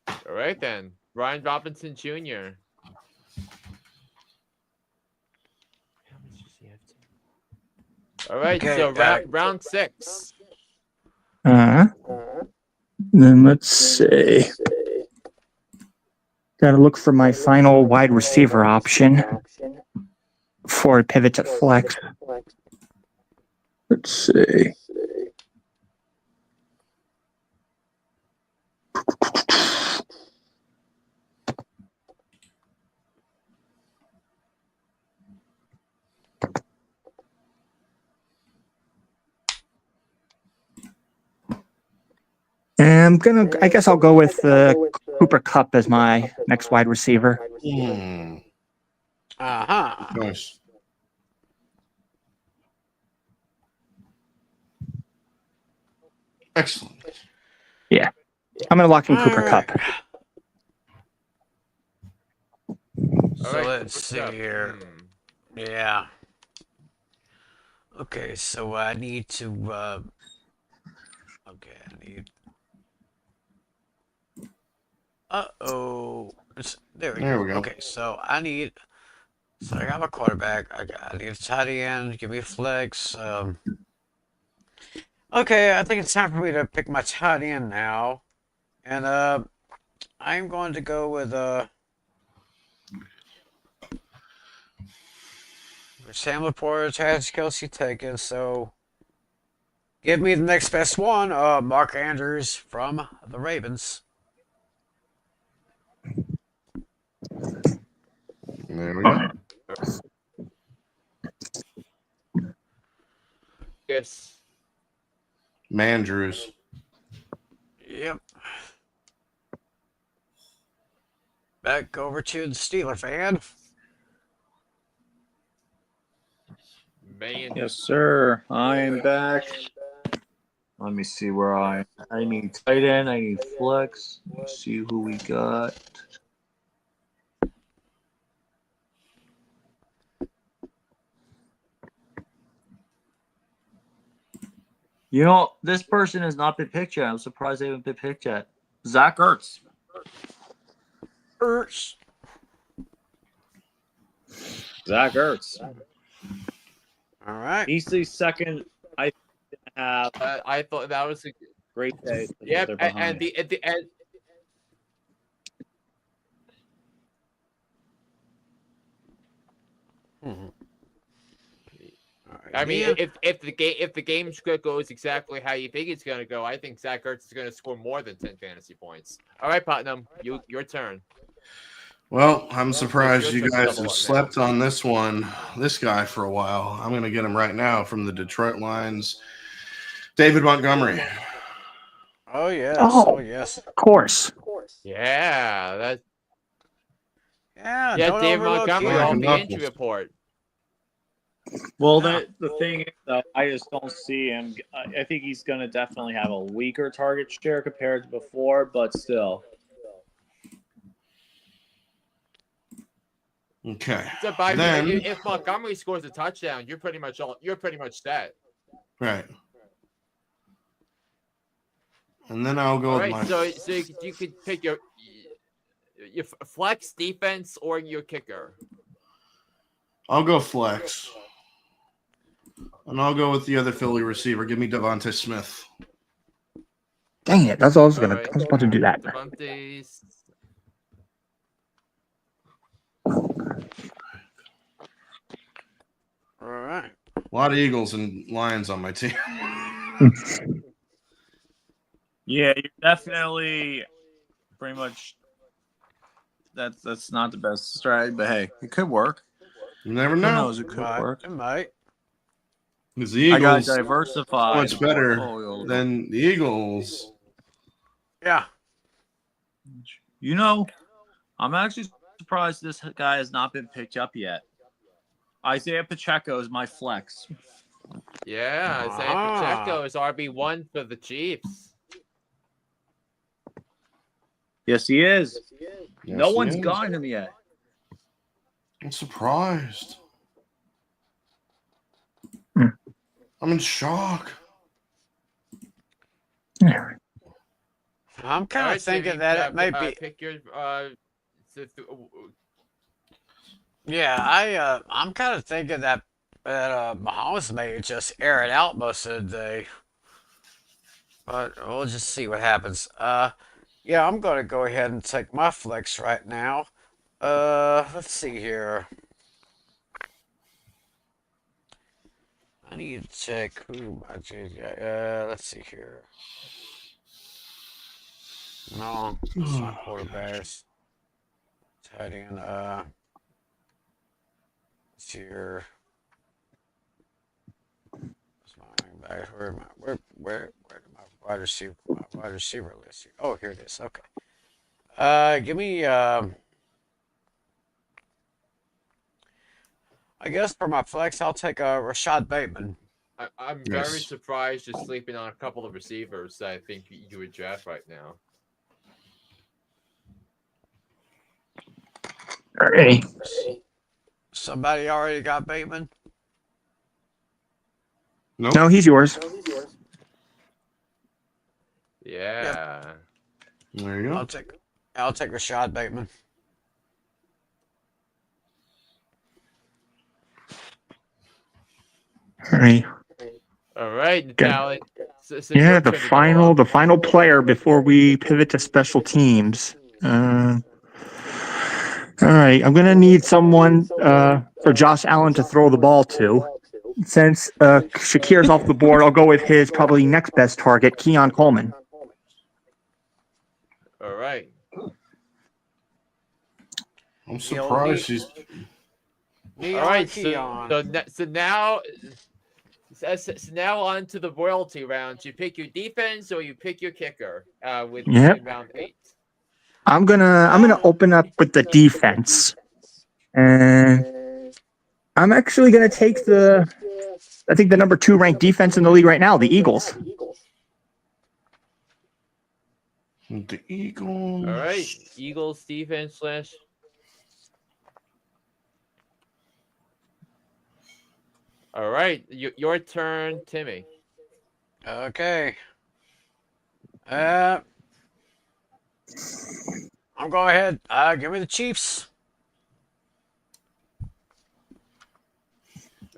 All right then, Brian Robinson Jr. How much does he have to? All right, Okay, so round 6. Then let's see. Gotta look for my final wide receiver option before I pivot to flex. Let's see. I guess I'll go with Cooper Kupp as my next wide receiver. Uh-huh. Nice. Excellent. Yeah. I'm going to lock in Cooper Kupp. So right, let's what's see up? here. Yeah. Okay, so I need to, okay, I need, there we go. go. Okay, so I got my quarterback, I need a tight end, give me a flex, okay, I think it's time for me to pick my tight end now, and, I'm going to go with, Sam Laporte, Travis Kelsey taken, so give me the next best one, Mark Andrews from the Ravens. There we go. Yes. Mandrews. Yep. Back over to the Steeler fan. Man. Yes, sir. I'm back. Let me see where I need tight end. I need flex. Let's see who we got. You know, this person has not been picked yet. I'm surprised they haven't been picked yet. Zach Ertz. Zach Ertz. All right. He's the second. I have I thought that was a great day. yep, and the end. I mean, if the game script goes exactly how you think it's gonna go, I think Zach Ertz is gonna score more than 10 fantasy points. All right, Putnam, your turn. Well, I'm surprised your you turn to guys double have up slept on this guy for a while. I'm going to get him right now from the Detroit Lions. David Montgomery. Oh yes. Oh. Oh yes. Of course. Yeah, Yeah. yeah. Don't David overlook Montgomery him. on the Knuckles. injury report. Well, Yeah. the thing is, though, I just don't see him. I think he's going to definitely have a weaker target share compared to before, but still. Okay. So by Then, if Montgomery scores a touchdown, you're pretty much set. right. And then I'll go All with right, my. so you could pick your flex defense or your kicker. I'll go flex. And I'll go with the other Philly receiver. Give me Devontae Smith. Dang it. That's all I was All going to. right. I was about to do that. Devontae's. All right. A lot of Eagles and Lions on my team. Yeah, you're definitely pretty much. That's not the best strategy, but hey, it could work. You never Who know. knows? It could work. It might. Because the I got Eagles are so diversified much better portfolio. than the Eagles. Yeah. You know, I'm actually surprised this guy has not been picked up yet. Isaiah Pacheco is my flex. Yeah, Isaiah Pacheco is RB1 for the Chiefs. Yes, he is. Yes, No he one's is. gotten him yet. I'm surprised. Hmm. I'm in shock. I'm kind of thinking that it might be. Pick your. Yeah, I'm kind of thinking that Mahomes may just air it out most of the day. But we'll just see what happens. Yeah, I'm gonna go ahead and take my flex right now. Let's see here. I need to check who my let's see here. No, it's not quarterbacks. Tight end. Let's see here. Where did my wide receiver list here? Oh, here it is. Okay. Give me I guess for my flex, I'll take Rashad Bateman. I'm Nice. very surprised you're sleeping on a couple of receivers that I think you would draft right now. Alrighty. Somebody already got Bateman. Nope. No, he's yours. Yeah. There you go. I'll take Rashad Bateman. Alright. All right, Good. Natalie. So Yeah, your the turn to go up. final player before we pivot to special teams. All right, I'm gonna need someone for Josh Allen to throw the ball to. Since Shakir's off the board, I'll go with his probably next best target, Keon Coleman. All right. I'm surprised she's. All right. So now on to the royalty rounds. You pick your defense or you pick your kicker. With round 8. I'm gonna open up with the defense, and I'm actually gonna take the number 2 ranked defense in the league right now, the Eagles. The Eagles. All right, Eagles defense / All right, your turn, Timmy. Okay. I'm going ahead. Give me the Chiefs.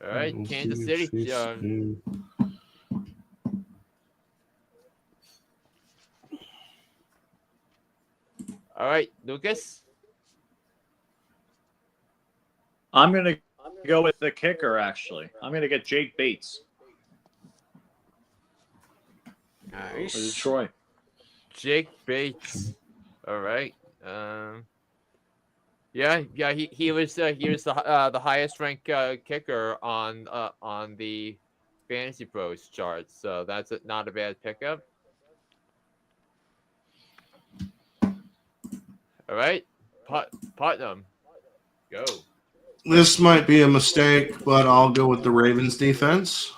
All right, Kansas City. All right, Lucas. I'm going to go with the kicker, actually. I'm going to get Jake Bates. Nice. For Detroit. Jake Bates. All right. Yeah. He was the highest ranked kicker on the Fantasy Pros chart, so that's not a bad pickup. All right, Putnam, go. This might be a mistake, but I'll go with the Ravens defense.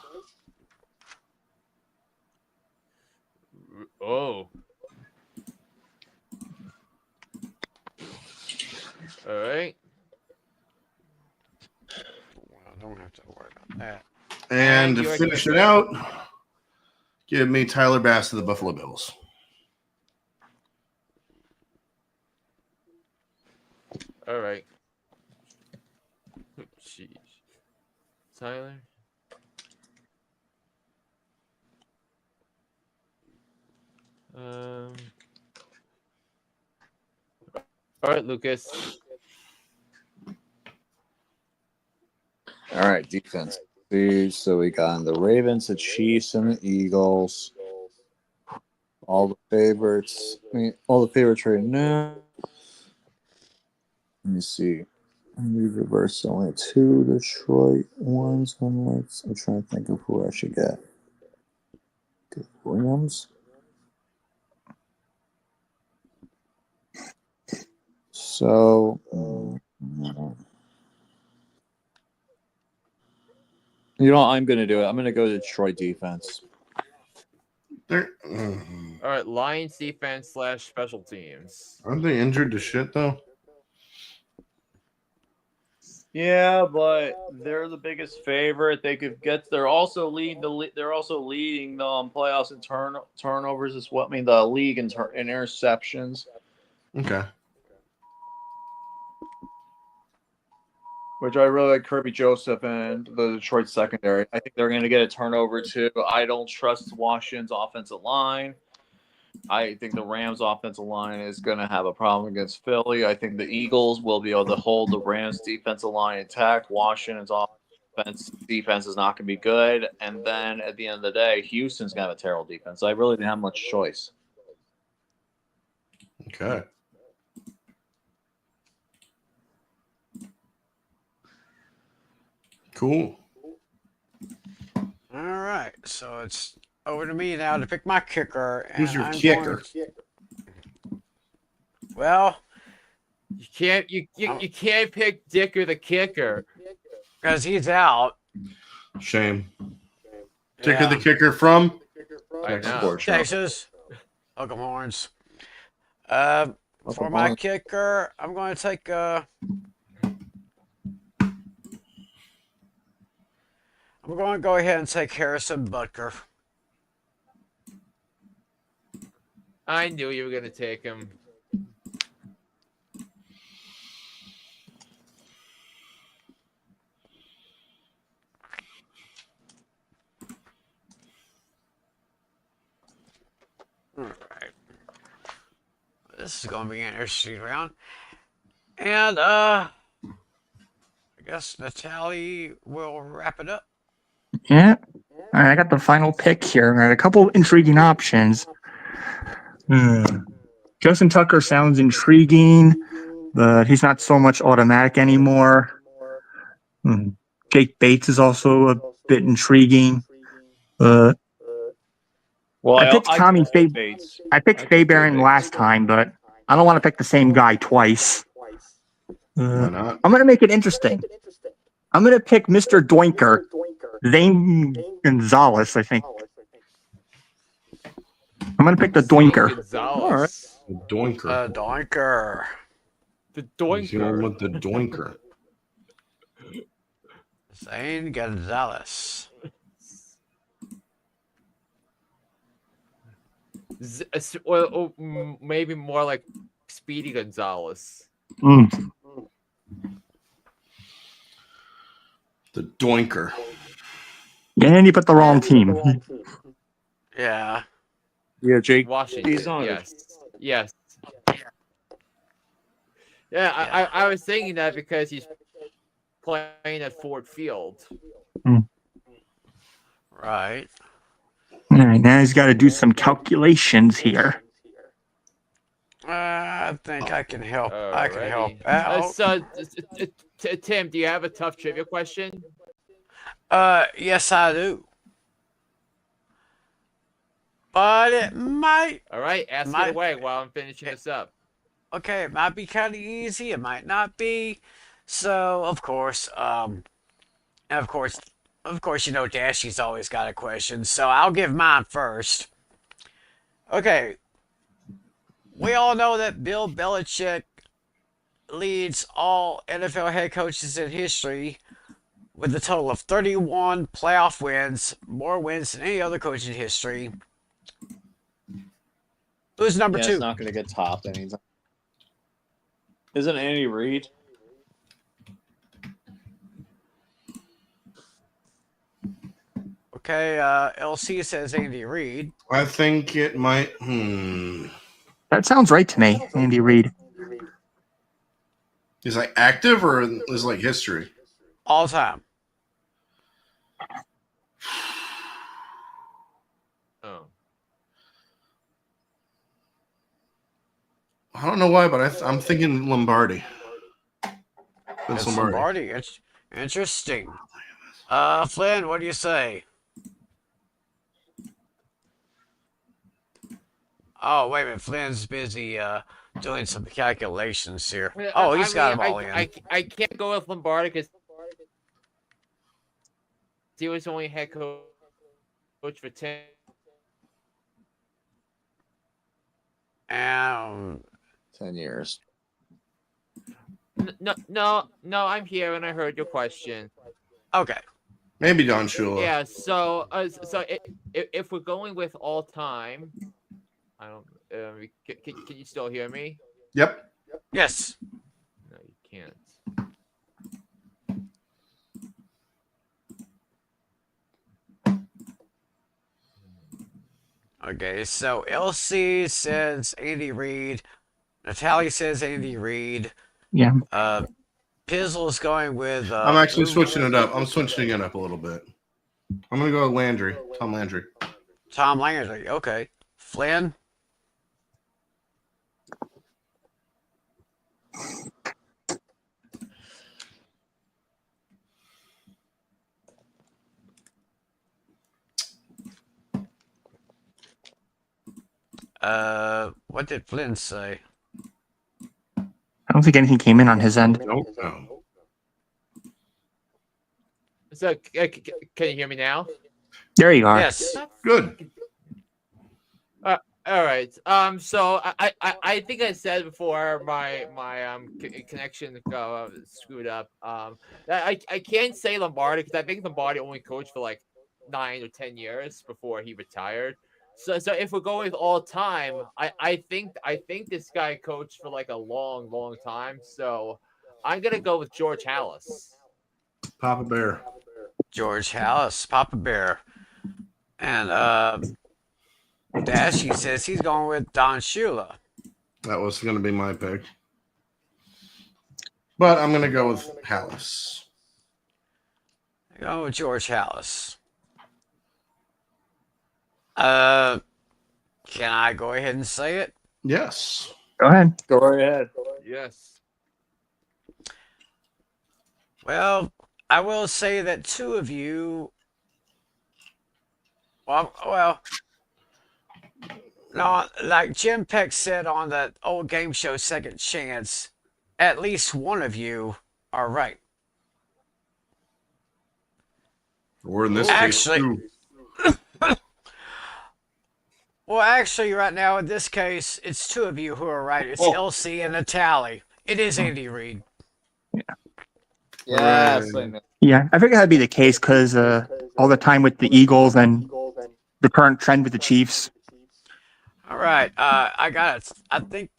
Oh. All right. Well, I don't have to worry about that. And to finish it out, give me Tyler Bass to the Buffalo Bills. All right. Jeez. Tyler. All right, Lucas. All right, defense. So we got the Ravens, the Chiefs, and the Eagles. All the favorites. All the favorites right now. Let me see. Let me reverse only 2 Detroit ones. I'm trying to think of who I should get. Get Williams. So, you know what I'm going to do? I'm going to go to Detroit defense. All right, Lions defense / special teams. Aren't they injured to shit though? Yeah, but they're the biggest favorite. They could get. They're also leading the. They're also leading the playoffs in turnovers as well. I mean, the league in interceptions, Okay. which I really like Kirby Joseph and the Detroit secondary. I think they're going to get a turnover too. I don't trust Washington's offensive line. I think the Rams' offensive line is going to have a problem against Philly. I think the Eagles will be able to hold the Rams' defensive line intact. Washington's defense is not going to be good. And then at the end of the day, Houston's going to have a terrible defense. So I really didn't have much choice. Okay. Cool. All right, so it's over to me now to pick my kicker. Who's your I'm kicker? Well, You can't pick Dick or the kicker. because he's out. Shame. Kicker the kicker from? I know. Texas. Welcome horns. For my kicker, I'm going to take I'm going to go ahead and take Harrison Butker. I knew you were going to take him. All right. This is going to be an interesting round. And I guess Natalie will wrap it up. Yeah. All right, I got the final pick here. I got a couple intriguing options. Justin Tucker sounds intriguing, but he's not so much automatic anymore. Jake Bates is also a bit intriguing. Well, I picked Bates. I picked Fabian last time, but I don't want to pick the same guy twice. Why not? I'm going to make it interesting. I'm going to pick Mr. Doinker, Zane Gonzalez, I think. I'm going to pick the Doinker. All right. The Doinker. Doinker. The He's going Doinker. with the Doinker. Zane Gonzalez. Or maybe more like Speedy Gonzalez. The Doinker. Yeah, and you put the wrong team. Yeah. Yeah, Jake. Washington. He's on it. Yes. Yeah, I was thinking that because he's playing at Ford Field. Right. All right, now he's got to do some calculations here. I think I can help. I can help out. So, Tim, do you have a tough trivia question? Yes, I do. But it might. All right, ask it away while I'm finishing this up. Okay, it might be kind of easy. It might not be. So, of course, you know, Dashy's always got a question. So I'll give mine first. Okay. We all know that Bill Belichick leads all NFL head coaches in history with a total of 31 playoff wins, more wins than any other coach in history. Who's number two? It's not going to get topped anytime. Isn't Andy Reid? Okay, LC says Andy Reid. I think it might. That sounds right to me, Andy Reid. Is like active or is like history? All time. Oh. I don't know why, but I'm thinking Lombardi. Vince It's Lombardi. It's interesting. Flynn, what do you say? Oh, wait a minute. Flynn's busy doing some calculations here. Oh, he's got them all in. I can't go with Lombardi because he was only head coach for 10. Um, 10 years. No, I'm here and I heard your question. okay. Maybe Don Shula. Yeah, so if we're going with all time, I don't. Can you still hear me? Yep. Yes. No, you can't. Okay, so LC says Andy Reid. Natalie says Andy Reid. Yeah. Pizzle's going with. I'm actually switching it up. I'm switching it up a little bit. I'm going to go with Landry. Tom Landry. Tom Landry. Okay. Flynn. What did Flynn say? I don't think anything came in on his end. Nope. No. So can you hear me now? There you are. Yes. Good. All right. So I think I said before my connection screwed up. I can't say Lombardi because I think Lombardi only coached for like 9 or 10 years before he retired. So if we're going with all time, I think this guy coached for like a long time. So I'm gonna go with George Halas. Papa Bear. George Hallis, Papa Bear. And Dashy says he's going with Don Shula. That was going to be my pick. But I'm going to go with Hallis. Go with George Hallis. Can I go ahead and say it? Yes. Go ahead. Go right ahead. Yes. Well, I will say that two of you. Well, no, like Jim Peck said on that old game show Second Chance, at least one of you are right. Or in this Actually- case, two. Well, actually, right now in this case, it's two of you who are right. It's LC and Natalie. It is Andy Reid. Yes. Hooray. Yeah, I figured that'd be the case because all the time with the Eagles and the current trend with the Chiefs. All right, I got it. I think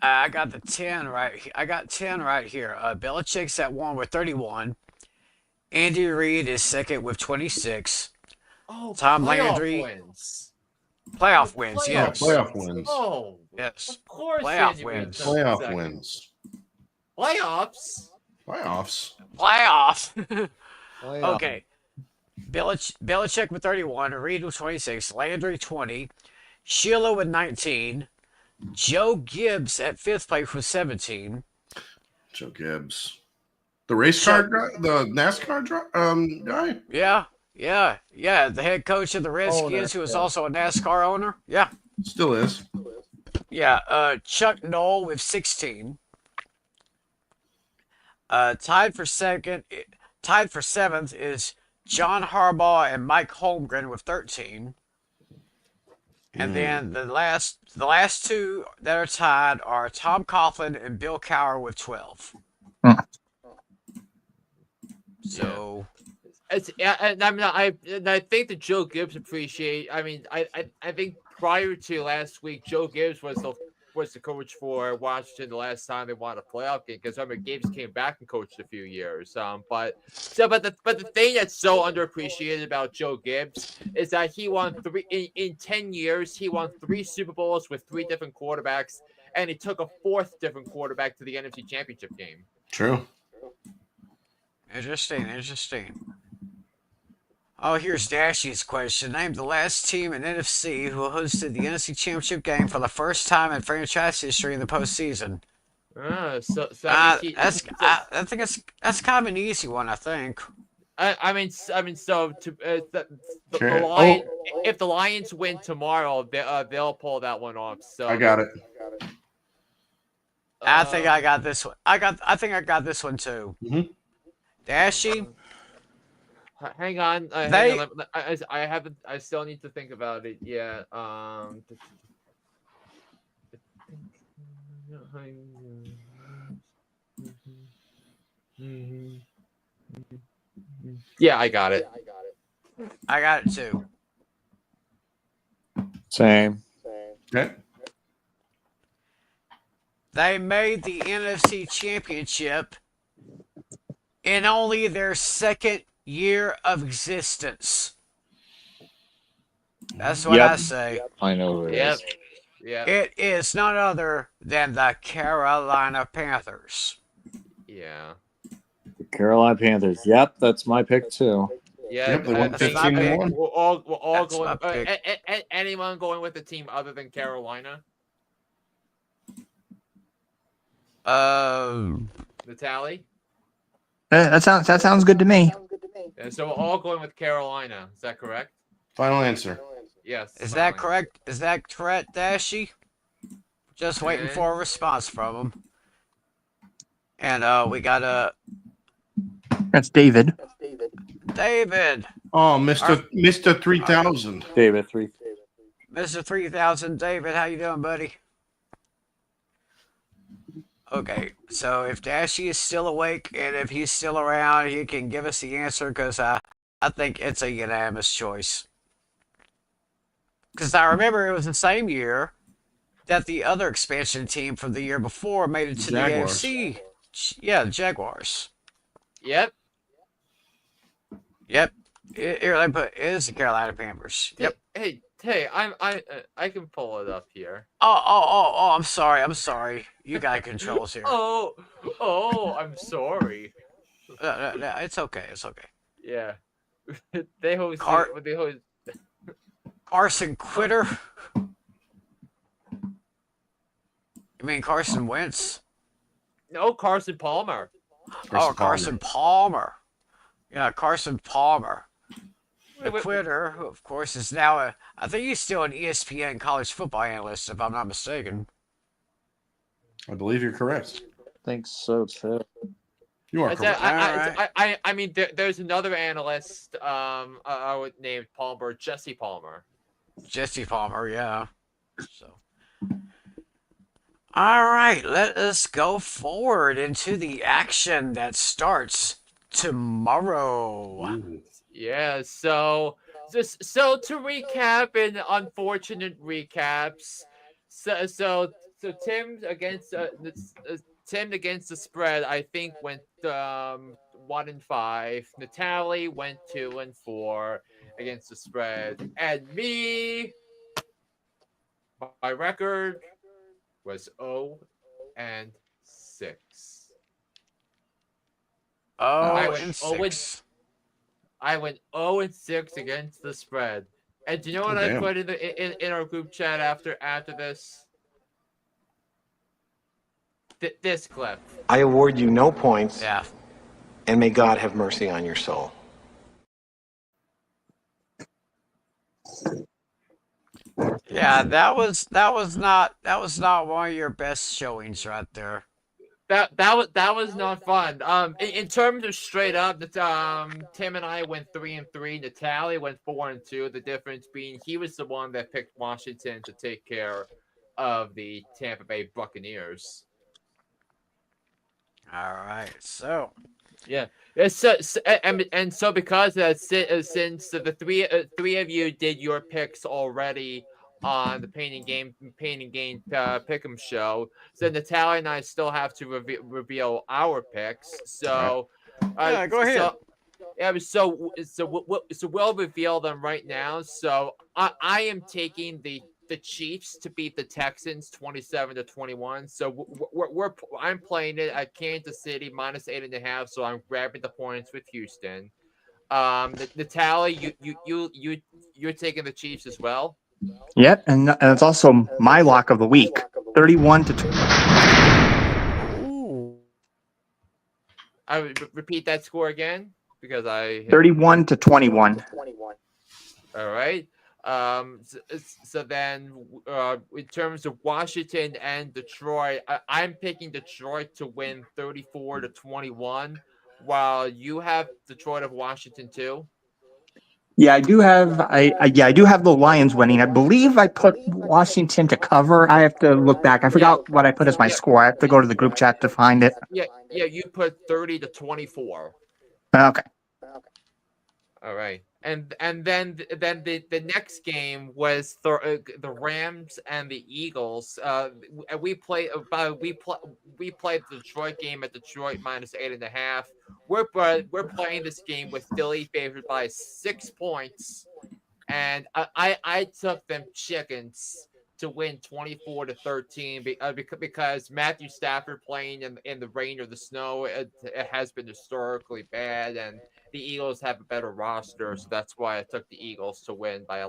I got the 10 right. I got 10 right here. Belichick's at 1 with 31. Andy Reid is second with 26. Oh, Tom playoff Landry. wins. Playoff wins, yes. Playoff wins. Oh, Yes. of course. Playoff Andy Reid's wins. up Playoff second. wins. Playoffs. Playoffs. Playoff. Playoff. Okay. Belichick with 31. Reid with 26. Landry 20. Sheila with 19. Joe Gibbs at fifth place with 17. Joe Gibbs. The race car guy? The NASCAR guy? Yeah. The head coach of the Redskins, who is also a NASCAR owner. Yeah. Still is. Yeah. Chuck Noll with 16. Tied for seventh is John Harbaugh and Mike Holmgren with 13. And then the last two that are tied are Tom Coughlin and Bill Cowher with 12. So I think that Joe Gibbs appreciate. I mean, I think prior to last week, Joe Gibbs was the coach for Washington the last time they won a playoff game because remember Gibbs came back and coached a few years. But the thing that's so underappreciated about Joe Gibbs is that he won in 10 years. He won 3 Super Bowls with 3 different quarterbacks, and he took a 4th different quarterback to the NFC Championship game. True. interesting. Oh, here's Dashy's question. Name the last team in NFC who hosted the NFC Championship game for the first time in franchise history in the postseason. I think that's kind of an easy one. I think. So the Okay. Lion, if the Lions win tomorrow, they'll pull that one off. So I got it. I think I got this one. I think I got this one too. Mhm. Dashy. Hang on. Hang on. I haven't. I still need to think about it. Yeah. Yeah, I got it. I got it too. Same. Okay. They made the NFC Championship in only their second year of existence. That's what I say. I know who it is. Yeah. It is none other than the Carolina Panthers. Yeah. The Carolina Panthers. Yep, that's my pick too. Yeah. Yep, they won That's 15-1. We're all That's going. my pick. Anyone going with the team other than Carolina? Natalie? That sounds good to me. And so we're all going with Carolina. Is that correct? Final answer. Yes. Is that correct? Is that correct, Dashy? Just waiting for a response from him. And we got That's David. David. Oh, Mr. 3000. David 3. Mr. 3000, David, how you doing, buddy? Okay, so if Dashy is still awake and if he's still around, he can give us the answer because I think it's a unanimous choice. Because I remember it was the same year that the other expansion team from the year before made it to Jaguars. the AFC. Yeah, the Jaguars. Yep. Yep. Here, let me put it is the Carolina Panthers. Yep. Hey, I can pull it up here. Oh, I'm sorry. You got controls here. I'm sorry. No, it's okay. Yeah. they host. They host. Carson Quitter. You mean Carson Wentz? No, Carson Palmer. Carson Palmer. Yeah, Carson Palmer. The Wait. Quitter, who of course is now I think he's still an ESPN college football analyst, if I'm not mistaken. I believe you're correct. I think so too. You are correct. I mean, there's another analyst. I would name Palmer, Jesse Palmer. Jesse Palmer, yeah. So, all right, let us go forward into the action that starts tomorrow. Ooh. Yeah. So to recap and unfortunate recaps. So Tim against the spread, I think went 1-5. Natalie went 2-4 against the spread, and me, my record was 0-6. I went 0-6 against the spread. And do you know what I put in our group chat after this? This clip. I award you no points. Yeah. And may God have mercy on your soul. Yeah, that was not one of your best showings right there. That was not fun. In terms of straight up, Tim and I went 3-3. Natalie went 4-2. The difference being he was the one that picked Washington to take care of the Tampa Bay Buccaneers. All right, so yeah. So because since the three of you did your picks already on the Pain and Gain Pick'em show, so Natalia and I still have to reveal our picks. So go ahead. So we'll reveal them right now. So I am taking the Chiefs to beat the Texans 27-21. So I'm playing it at Kansas City -8.5. So I'm grabbing the points with Houston. Natalie, you're taking the Chiefs as well. Yep, and it's also my lock of the week. 31 to Ooh. I would repeat that score again because I 31 to 21. All right. So then, in terms of Washington and Detroit, I'm picking Detroit to win 34 to 21, while you have Detroit of Washington too. Yeah, I do have I do have the Lions winning. I believe I put Washington to cover. I have to look back. I forgot what I put as my Yeah. score. I have to go to the group chat to find it. Yeah, you put 30 to 24. Okay. All right, and then the next game was the Rams and the Eagles. We played we played the Detroit game at Detroit -8.5. We're playing this game with Philly favored by 6 points, and I took them chickens to win 24 to 13 because Matthew Stafford playing in the rain or the snow, it has been historically bad, and the Eagles have a better roster, so that's why I took the Eagles to win by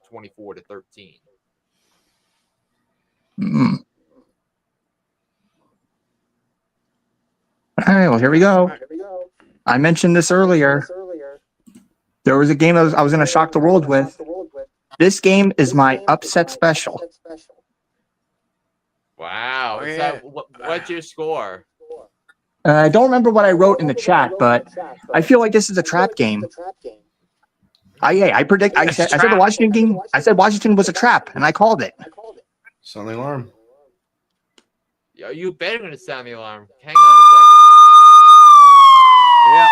24 to 13. Mm. All right, well, here we go. I mentioned this earlier. There was a game I was going to shock the world with. This game is my upset special. Wow. Oh, Is yeah. that what's your score? I don't remember what I wrote in the chat, but I feel like this is a trap game. I predict. I said the Washington game. I said Washington was a trap, and I called it. Sound the alarm. Yeah, you better going to sound the alarm. Hang on a second. Yeah.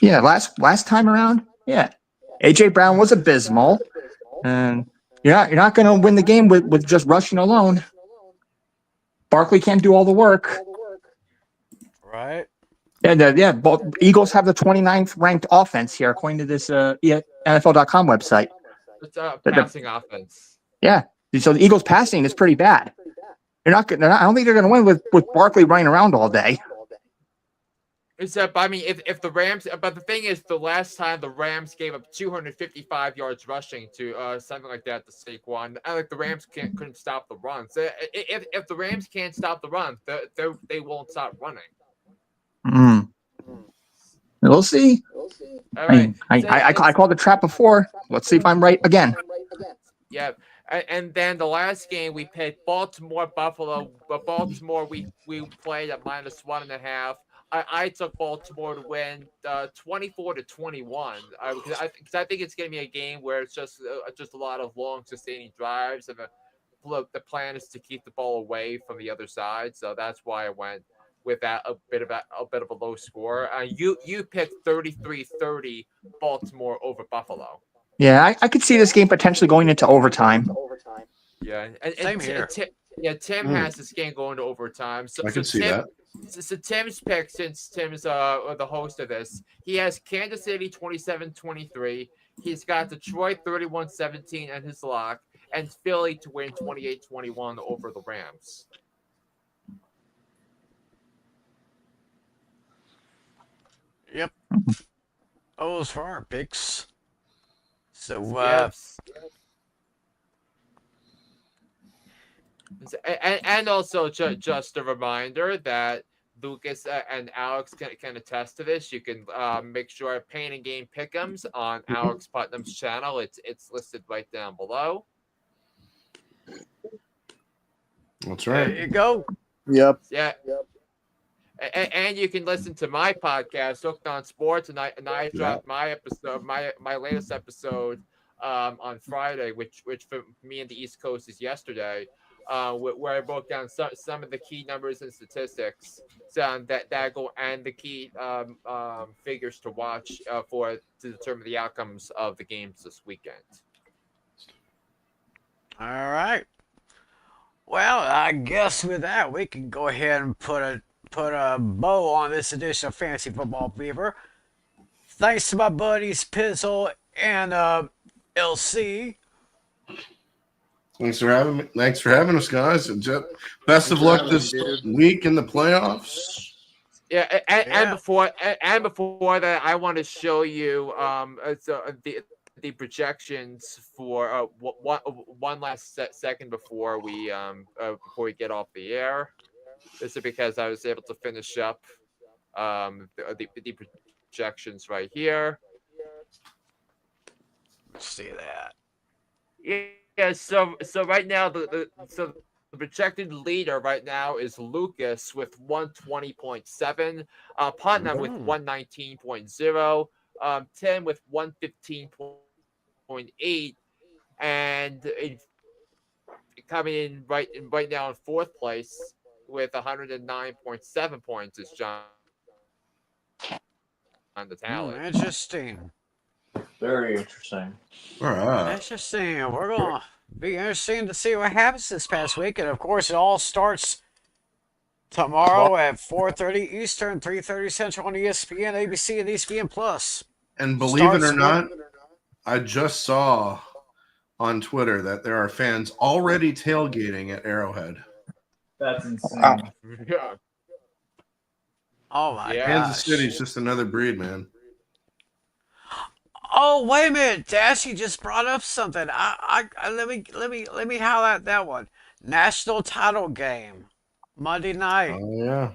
Yeah, last time around, yeah, AJ Brown was abysmal, and you're not going to win the game with just rushing alone. Barkley can't do all the work. Right. And both Eagles have the 29th ranked offense here, according to this NFL.com website. It's passing offense. Yeah, so the Eagles passing is pretty bad. I don't think they're going to win with Barkley running around all day. Except, I mean, if the Rams, but the thing is, the last time the Rams gave up 255 yards rushing to something like that to Saquon, like the Rams couldn't stop the run. So if the Rams can't stop the run, they won't stop running. We'll see. All right. I called the trap before. Let's see if I'm right again. Yeah. And then the last game we picked Baltimore Buffalo, but Baltimore we played at -1.5. I took Baltimore to win 24 to 21 because I think it's going to be a game where it's just a lot of long sustaining drives, and the plan is to keep the ball away from the other side. So that's why I went with that a bit of a low score. You picked 33-30 Baltimore over Buffalo. Yeah, I could see this game potentially going into overtime. Yeah, and Same here. Tim has this game going to overtime. So I can see that. So Tim's pick, since Tim's the host of this, he has Kansas City 27-23. He's got Detroit 31-17 and his lock, and Philly to win 28-21 over the Rams. Yep. Those for our picks. So, and also just a reminder that Lucas and Alex can attest to this. You can make sure Pain and Game Pick'ems on Alex Putnam's channel. It's listed right down below. That's there right. you go. Yep. Yeah. And you can listen to my podcast, Hooked on Sports, and I dropped my episode, my latest episode on Friday, which for me and the East Coast is yesterday, where I broke down some of the key numbers and statistics that go, and the key figures to watch to determine the outcomes of the games this weekend. All right. Well, I guess with that, we can go ahead and put a bow on this edition of Fantasy Football Fever. Thanks to my buddies Pizzle and LC. Thanks for having us, guys. And best of luck this week in the playoffs. Yeah, and before that, I want to show you the projections for one last second before we get off the air. This is because I was able to finish up the projections right here. Let's see that. Yeah, so right now the projected leader right now is Lucas with 120.7, Putnam with 119.0, Tim with 115.8, and coming in right now in fourth place with 109.7 points is John the Tally. Interesting. Very interesting. All right. Interesting. We're going to be interesting to see what happens this past week. And, of course, it all starts tomorrow at 4:30 Eastern, 3:30 Central on ESPN, ABC, and ESPN Plus. And believe it or Starts not, I just saw on Twitter that there are fans already tailgating at Arrowhead. That's insane. Wow. Yeah. Oh my Yeah. Kansas gosh. City's just another breed, man. Oh, wait a minute. Dashy just brought up something. Let me highlight that one. National title game. Monday night. Oh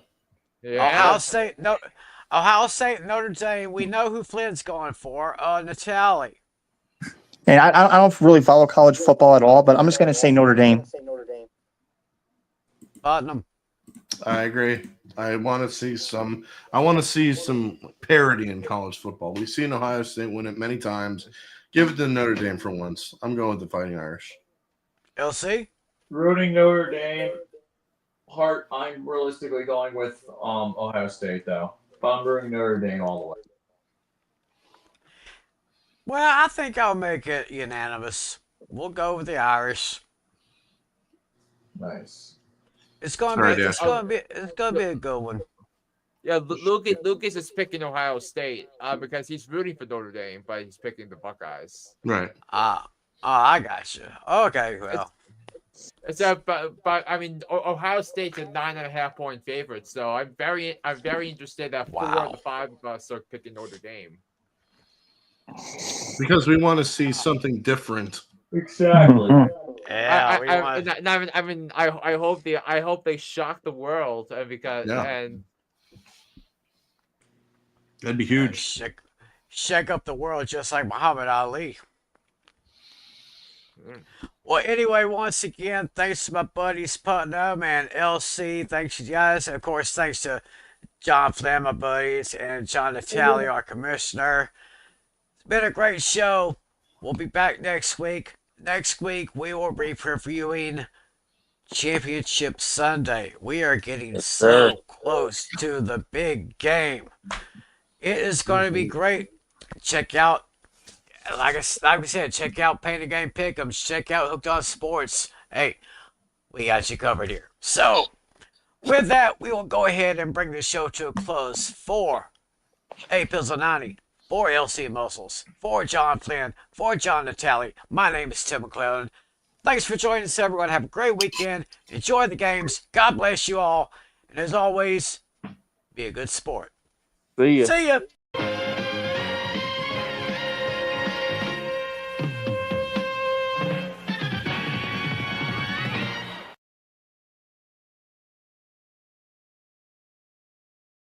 yeah. Ohio Yeah. State, Notre Dame. We know who Flynn's going for. Natali. And I don't really follow college football at all, but I'm just going to say Notre Dame. Putnam. I agree. I want to see some parity in college football. We've seen Ohio State win it many times. Give it to Notre Dame for once. I'm going with the Fighting Irish. LC. Rooting Notre Dame. Heart, I'm realistically going with Ohio State though. But I'm rooting Notre Dame all the way. Well, I think I'll make it unanimous. We'll go with the Irish. Nice. It's gonna Sorry, be. Dashy. It's gonna be a good one. Yeah, Lucas is picking Ohio State because he's rooting for Notre Dame, but he's picking the Buckeyes. Right. I got you. Okay, well. But I mean, Ohio State's a 9.5-point favorite, so I'm very interested that 4 of the 5 of us are picking Notre Dame. Because we want to see something different. Exactly. Yeah, I hope they shock the world because Yeah. and That'd be huge. shake up the world just like Muhammad Ali. Well, anyway, once again, thanks to my buddies Putnam and LC. Thanks, you guys. And of course, thanks to John Flynn, my buddies, and John Natali, our commissioner. It's been a great show. We'll be back next week. Next week, we will be previewing Championship Sunday. We are getting so close to the big game. It is going to be great. Check out, like I said, check out Paint a Game Pick'ems. Check out Hooked on Sports. Hey, we got you covered here. So, with that, we will go ahead and bring the show to a close. For Pills90, for LC Muscles, for John Flynn, for John Natali, my name is Tim McClellan. Thanks for joining us, everyone. Have a great weekend. Enjoy the games. God bless you all. And as always, be a good sport. See ya. See ya.